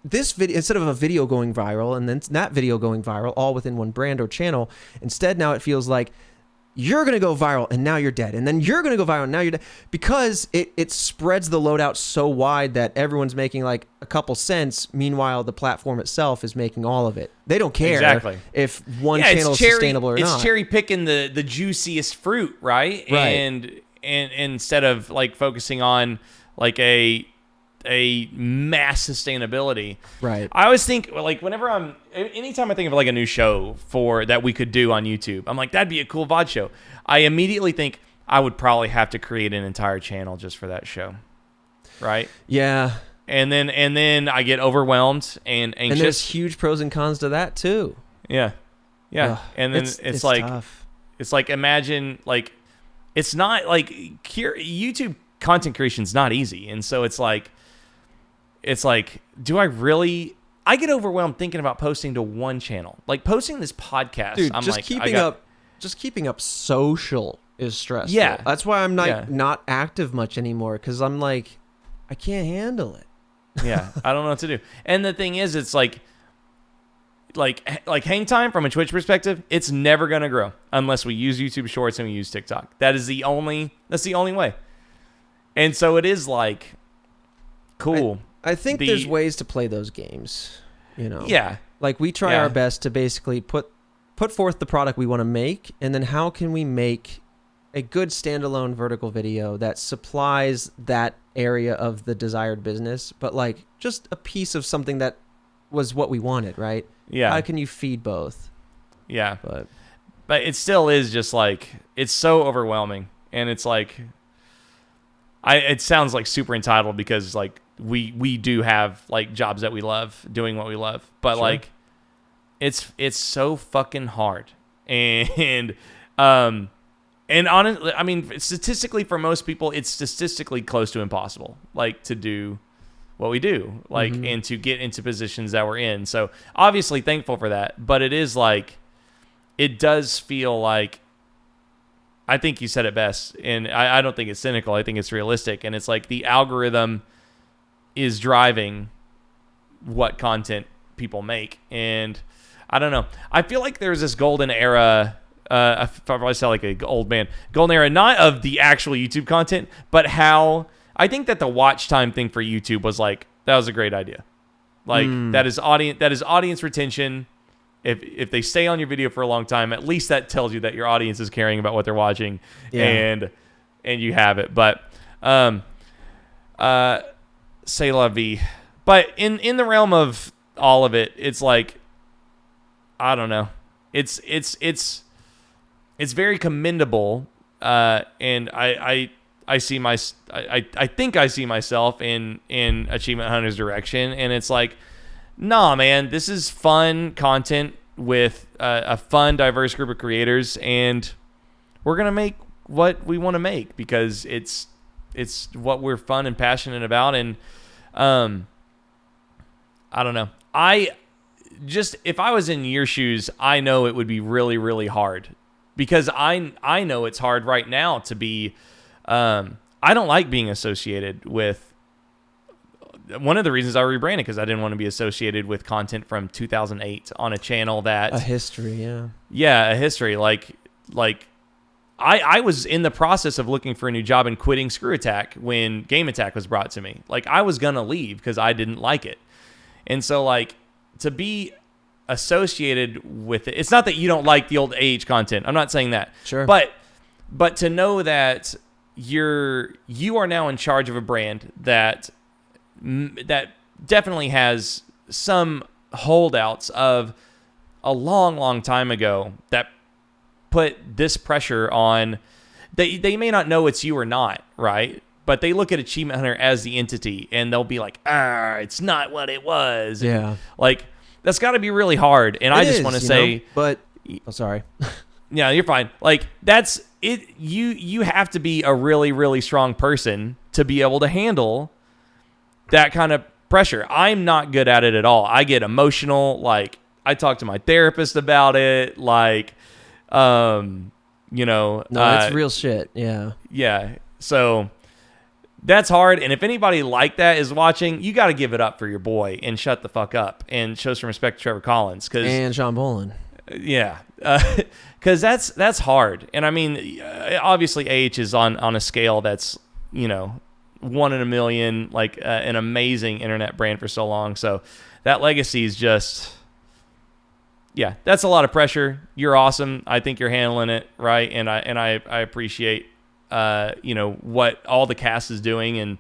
this video, instead of a video going viral and then that video going viral all within one brand or channel, instead now it feels like you're going to go viral and now you're dead, and then you're going to go viral and now you're dead, because it spreads the load out so wide that everyone's making like a couple cents. Meanwhile, the platform itself is making all of it. They don't care if one channel is sustainable or not. It's cherry picking the juiciest fruit, right? And instead of like focusing on like a mass sustainability. Right. I always think, like, anytime I think of like a new show that we could do on YouTube, I'm like, that'd be a cool VOD show. I immediately think I would probably have to create an entire channel just for that show. Right? Yeah. And then I get overwhelmed and anxious. And there's huge pros and cons to that too. Yeah. Yeah. Ugh, and then it's like tough. It's like, imagine, like, it's not like YouTube content creation is not easy. And so it's like, do I really? I get overwhelmed thinking about posting to one channel, like posting this podcast. Dude, just keeping up social is stressful. Yeah, that's why I'm not active much anymore, because I'm like, I can't handle it. Yeah, I don't know what to do. And the thing is, it's like hang time from a Twitch perspective, it's never gonna grow unless we use YouTube Shorts and we use TikTok. That's the only way. And so it is like cool. I think there's ways to play those games, you know. Yeah. Like, we try our best to basically put forth the product we want to make, and then how can we make a good standalone vertical video that supplies that area of the desired business, but like just a piece of something that was what we wanted, right? Yeah. How can you feed both? Yeah. But it still is just like, it's so overwhelming. And it's like, it sounds like super entitled because like we do have like jobs that we love, doing what we love, but Sure. like it's so fucking hard. And honestly, I mean, statistically for most people, it's statistically close to impossible, like to do what we do, like, and to get into positions that we're in. So obviously thankful for that, but it is like, it does feel like, I think you said it best, and I don't think it's cynical. I think it's realistic, and it's like the algorithm is driving what content people make, and I don't know. I feel like there's this golden era. I probably sound like an old man. Golden era, not of the actual YouTube content, but how I think that the watch time thing for YouTube was like, that was a great idea. Like that is audience retention. If they stay on your video for a long time, at least that tells you that your audience is caring about what they're watching, and you have it. But c'est la vie. But in the realm of all of it, it's like, I don't know. It's very commendable, and I think I see myself in Achievement Hunter's direction, and it's like, nah, man, this is fun content with a fun, diverse group of creators, and we're gonna make what we want to make because it's what we're fun and passionate about. And I don't know. If I was in your shoes, I know it would be really, really hard because I know it's hard right now to be. I don't like being associated with. One of the reasons I rebranded because I didn't want to be associated with content from 2008 on a channel that a history, a history. Like I was in the process of looking for a new job and quitting Screw Attack when Game Attack was brought to me. Like I was gonna leave because I didn't like it, and so like to be associated with it. It's not that you don't like the old AH content. I'm not saying that. Sure, but to know that you are now in charge of a brand that definitely has some holdouts of a long, long time ago that put this pressure on. They may not know it's you or not, right? But they look at Achievement Hunter as the entity, and they'll be like, it's not what it was. Yeah. And like, that's got to be really hard. And I just want to say... But... Oh, sorry. Yeah, you're fine. Like, that's it. You have to be a really, really strong person to be able to handle that kind of pressure. I'm not good at it at all. I get emotional. Like, I talk to my therapist about it. Like, No, it's real shit. Yeah. Yeah. So that's hard. And if anybody like that is watching, you got to give it up for your boy and shut the fuck up and show some respect to Trevor Collins. And Shaun Bolin. Yeah. Because that's hard. And I mean, obviously AH is on a scale that's, 1 in a million, like an amazing internet brand for so long. So that legacy is just, that's a lot of pressure. You're awesome. I think you're handling it right, and I appreciate what all the cast is doing, and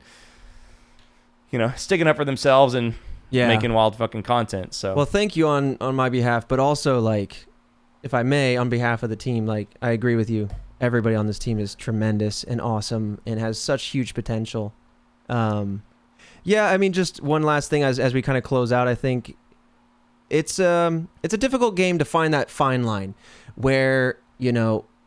sticking up for themselves and making wild fucking content. So well, thank you on my behalf, but also like, if I may, on behalf of the team, like I agree with you. Everybody on this team is tremendous and awesome and has such huge potential. I mean, just one last thing as we kind of close out, I think it's a difficult game to find that fine line where,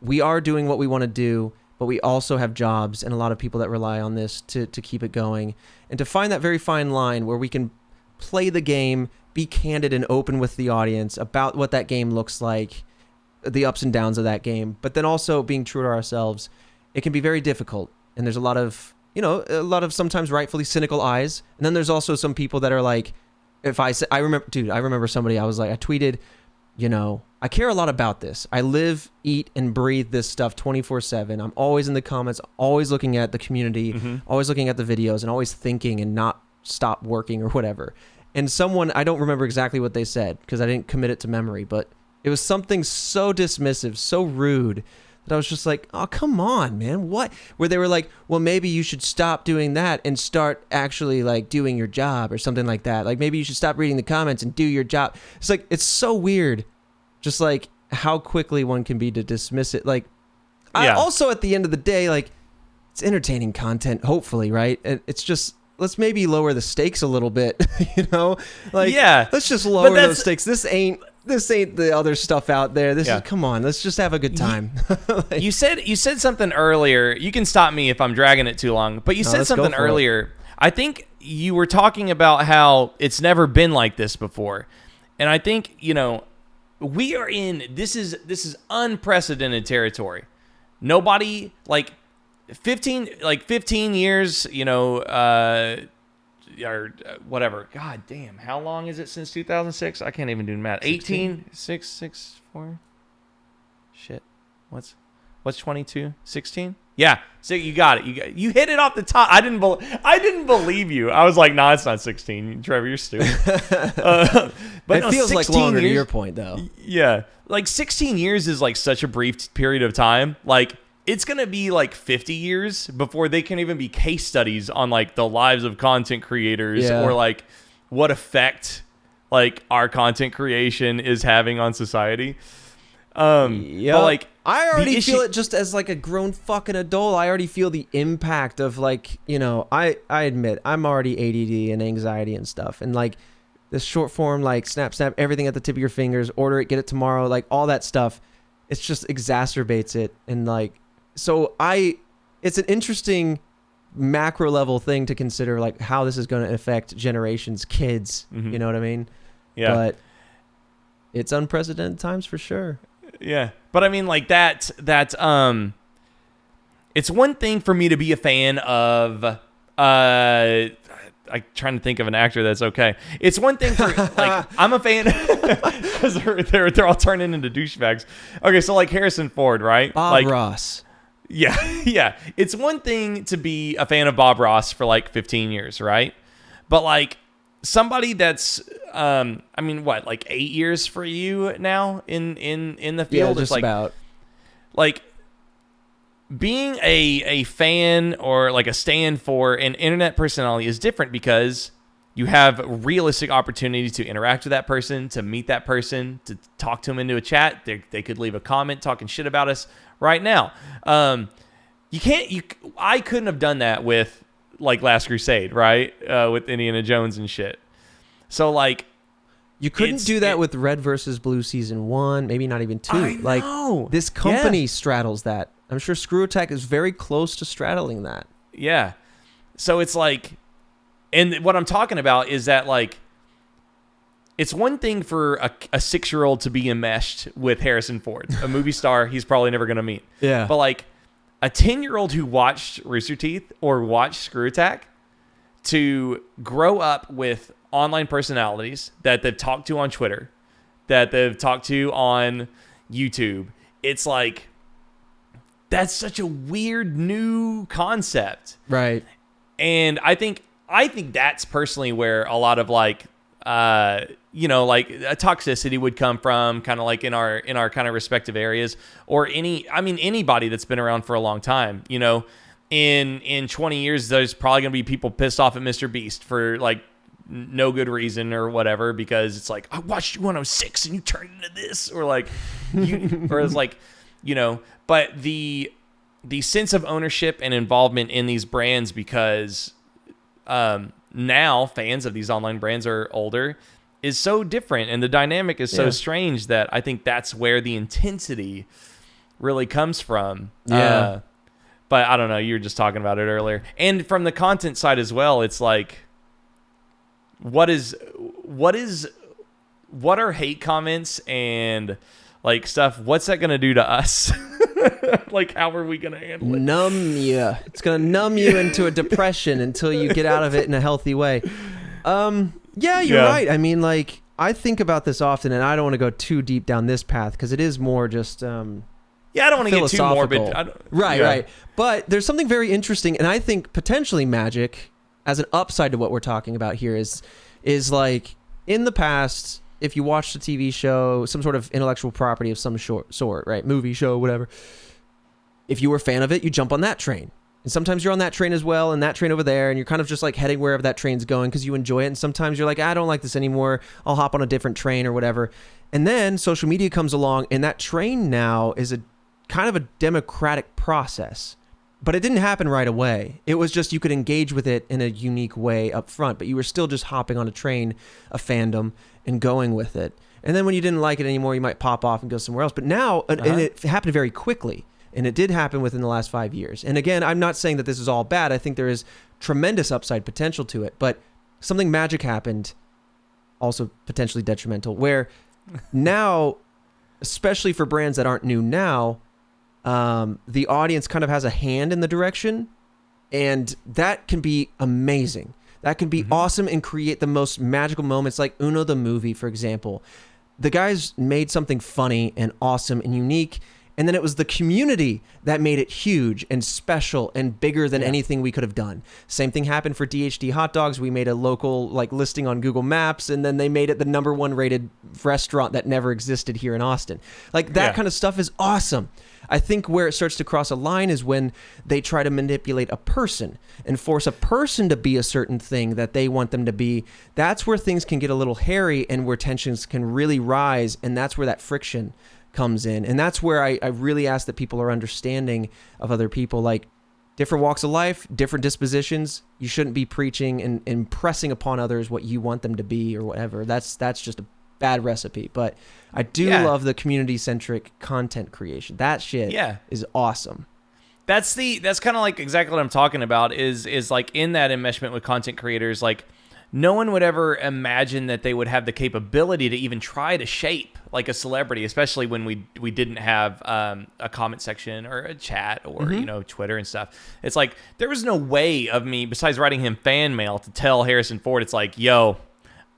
we are doing what we want to do, but we also have jobs and a lot of people that rely on this to keep it going. And to find that very fine line where we can play the game, be candid and open with the audience about what that game looks like, the ups and downs of that game, but then also being true to ourselves, it can be very difficult. And there's a lot of sometimes rightfully cynical eyes. And then there's also some people that are like, I remember somebody, I was like, I tweeted, I care a lot about this. I live, eat, and breathe this stuff 24/7. I'm always in the comments, always looking at the community, always looking at the videos, and always thinking and not stop working or whatever. And someone, I don't remember exactly what they said because I didn't commit it to memory, but it was something so dismissive, so rude, that I was just like, oh, come on, man. What? Where they were like, well, maybe you should stop doing that and start actually like doing your job or something like that. Like maybe you should stop reading the comments and do your job. It's like, it's so weird. Just like how quickly one can be to dismiss it. Like, also at the end of the day, like it's entertaining content, hopefully, right? And it's just, let's maybe lower the stakes a little bit, you know? Like, let's just lower those stakes. This ain't the other stuff out there. This is, come on, let's just have a good time. Like, you said something earlier. You can stop me if I'm dragging it too long, but you said something earlier. I think you were talking about how it's never been like this before. And I think, you know, we are in, this is unprecedented territory. Nobody, like 15 years, you know, or whattever. God damn, how long is it since 2006? I can't even do math. 18, 6, 4. Shit. What's 22? 16? Yeah. So you got it. You hit it off the top. I didn't believe you. I was like, nah, it's not 16. Trevor, you're stupid. But it feels like longer to your point, though. Yeah. Like 16 years is like such a brief period of time. Like, it's going to be like 50 years before they can even be case studies on like the lives of content creators or like what effect like our content creation is having on society. But like I already feel it just as like a grown fucking adult. I already feel the impact of like, you know, I admit I'm already ADD and anxiety and stuff. And like this short form, like snap, everything at the tip of your fingers, order it, get it tomorrow, like all that stuff. It just exacerbates it. And like, so it's an interesting macro level thing to consider, like how this is going to affect generations, kids, you know what I mean? Yeah. But it's unprecedented times for sure. Yeah. But I mean, like it's one thing for me to be a fan of, I'm trying to think of an actor that's okay. It's one thing for like I'm a fan because they're all turning into douchebags. Okay, so like Harrison Ford, right? Bob Ross. Yeah. It's one thing to be a fan of Bob Ross for like 15 years, right? But like somebody that's, I mean, what, like 8 years for you now in the field? Yeah, just like, about. Like being a fan or like a stand for an internet personality is different because you have realistic opportunity to interact with that person, to meet that person, to talk to them into a chat. They could leave a comment talking shit about us right now. I couldn't have done that with like Last Crusade, right? With Indiana Jones and shit. So like, you couldn't do that with Red versus Blue season 1, maybe not even 2. I like know. This company straddles that. I'm sure Screw Attack is very close to straddling that. Yeah. So it's like, and what I'm talking about is that like, it's one thing for a 6-year-old to be enmeshed with Harrison Ford, a movie star he's probably never going to meet. Yeah. But like a 10-year-old who watched Rooster Teeth or watched Screw Attack to grow up with online personalities that they've talked to on Twitter, that they've talked to on YouTube. It's like, that's such a weird new concept. Right. And I think that's personally where a lot of like, you know, like a toxicity would come from, kind of like in our kind of respective areas, or anybody that's been around for a long time, you know, in 20 years, there's probably going to be people pissed off at Mr. Beast for like no good reason or whatever, because it's like, I watched you when I was 6 and you turned into this, or like, or it's like, you know, but the sense of ownership and involvement in these brands, because now fans of these online brands are older, is so different, and the dynamic is so strange that I think that's where the intensity really comes from. Yeah. But I don't know, you were just talking about it earlier. And from the content side as well, it's like, what are hate comments and like stuff? What's that going to do to us? Like, how are we going to handle it? Numb you. It's going to numb you into a depression until you get out of it in a healthy way. Yeah, you're right. I mean, like, I think about this often, and I don't want to go too deep down this path because it is more just I don't want to get too morbid. Right. But there's something very interesting, and I think potentially magic, as an upside to what we're talking about here, is like, in the past, if you watched a TV show, some sort of intellectual property of some sort, right? Movie, show, whatever. if you were a fan of it, you jump on that train. And sometimes you're on that train as well, and that train over there, and you're kind of just like heading wherever that train's going because you enjoy it. And sometimes you're like, I don't like this anymore. I'll hop on a different train or whatever. And then social media comes along, and that train now is a kind of a democratic process. But it didn't happen right away. It was just you could engage with it in a unique way up front, but you were still just hopping on a train, a fandom, and going with it. And then when you didn't like it anymore, you might pop off and go somewhere else. But now, and it happened very quickly, and it did happen within the last 5 years. And again, I'm not saying that this is all bad. I think there is tremendous upside potential to it, but something magic happened, also potentially detrimental, where now, especially for brands that aren't new now, the audience kind of has a hand in the direction, and that can be amazing. That can be awesome and create the most magical moments, like Uno the movie, for example. The guys made something funny and awesome and unique, and then it was the community that made it huge and special and bigger than anything we could have done. Same thing happened for DHD Hot Dogs. We made a local listing on Google Maps, and then they made it the #1 rated restaurant that never existed here in Austin. That kind of stuff is awesome. I think where it starts to cross a line is when they try to manipulate a person and force a person to be a certain thing that they want them to be. That's where things can get a little hairy and where tensions can really rise, and that's where that friction comes in. And that's where I really ask that people are understanding of other people, like different walks of life, different dispositions. You shouldn't be preaching and impressing upon others what you want them to be or whatever. That's just a bad recipe. But I do love the community-centric content creation. That shit is awesome. That's kind of like exactly what I'm talking about is like in that enmeshment with content creators, like no one would ever imagine that they would have the capability to even try to shape like a celebrity, especially when we didn't have a comment section or a chat or Twitter and stuff. It's like there was no way of me, besides writing him fan mail, to tell Harrison Ford, it's like, yo,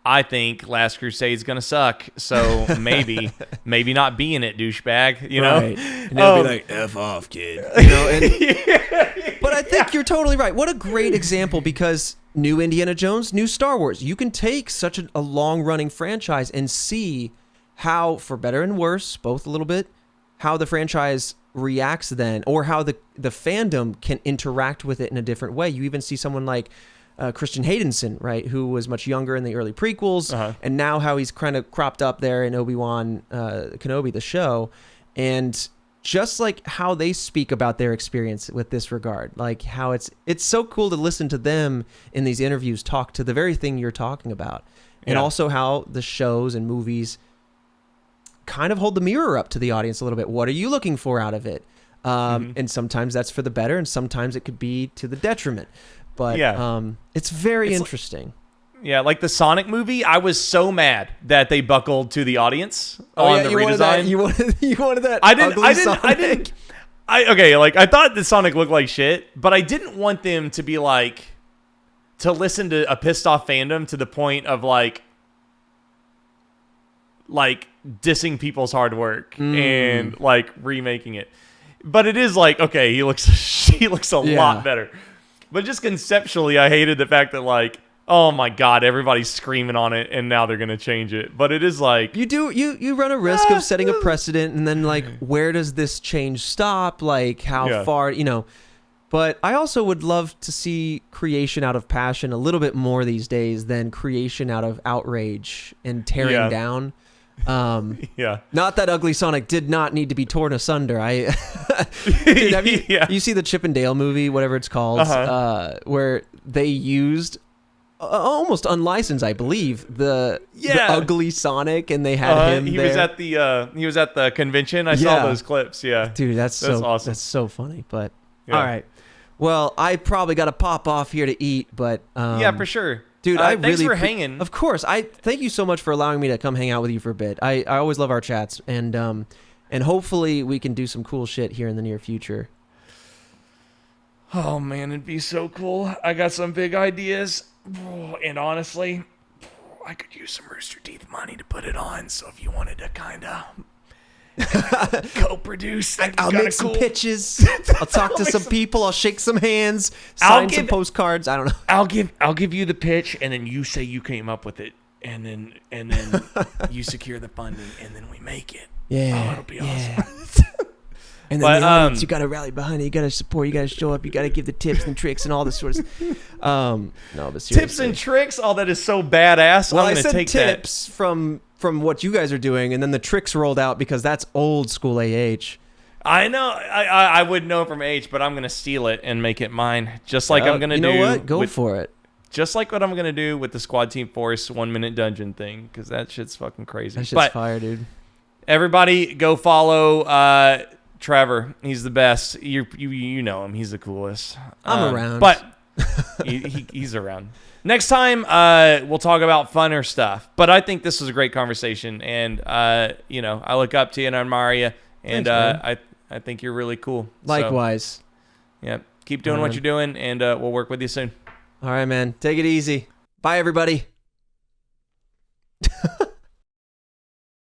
I think Last Crusade's gonna suck, so maybe not be in it, douchebag. You know, right. And they'll be like, "F off, kid." You know, and, but I think you're totally right. What a great example, because new Indiana Jones, new Star Wars. You can take such a long-running franchise and see how, for better and worse, both a little bit, how the franchise reacts then, or how the fandom can interact with it in a different way. You even see someone like Christian Haydenson, right, who was much younger in the early prequels, and now how he's kind of cropped up there in Obi-Wan Kenobi, the show, and just like how they speak about their experience with this regard, like how it's so cool to listen to them in these interviews talk to the very thing you're talking about, and also how the shows and movies kind of hold the mirror up to the audience a little bit. What are you looking for out of it? And sometimes that's for the better, and sometimes it could be to the detriment. But it's very interesting. Like the Sonic movie, I was so mad that they buckled to the audience on the redesign. You wanted that. I thought the Sonic looked like shit, but I didn't want them to be like, to listen to a pissed off fandom to the point of like dissing people's hard work and like remaking it. But it is like, okay, he looks a lot better. But just conceptually, I hated the fact that, like, oh my God, everybody's screaming on it, and now they're gonna change it. But it is like you run a risk of setting a precedent, and then like, where does this change stop? Like, how far, But I also would love to see creation out of passion a little bit more these days than creation out of outrage and tearing down. Not that Ugly Sonic did not need to be torn asunder. Dude, have you see the Chip and Dale movie, whatever it's called, where they used almost unlicensed, I believe, the Ugly Sonic, and they had him. He was at the convention. I saw those clips. Yeah, dude, that's so awesome. That's so funny. But all right, well, I probably got to pop off here to eat, but for sure. Dude, thanks for hanging. Of course. I thank you so much for allowing me to come hang out with you for a bit. I always love our chats, and hopefully we can do some cool shit here in the near future. Oh man, it'd be so cool. I got some big ideas, and honestly, I could use some Rooster Teeth money to put it on. So if you wanted to kind of co-produce, I'll make some pitches. I'll talk to some people. I'll shake some hands. Sign some postcards. I don't know. I'll give you the pitch, and then you say you came up with it, and then you secure the funding, and then we make it. Yeah, it'll be awesome. And then the audience, you got to rally behind it. You got to support. You got to show up. You got to give the tips and tricks and all this sort of stuff. No, but seriously. Tips and tricks? Oh, that is so badass. Well, I'm I going to said take tips from what you guys are doing, and then the tricks rolled out because that's old school AH. I know. I would know from H, but I'm going to steal it and make it mine. Just like I'm going to do. You know what? Go for it. Just like what I'm going to do with the Squad Team Force 1 minute dungeon thing, because that shit's fucking crazy. That shit's fire, dude. Everybody go follow Trevor. He's the best. You know him. He's the coolest. I'm around. But he's around. Next time, we'll talk about funner stuff. But I think this was a great conversation. And, I look up to you and I admire you. And Thanks, I think you're really cool. Likewise. So, yeah. Keep doing what you're doing, and we'll work with you soon. All right, man. Take it easy. Bye, everybody.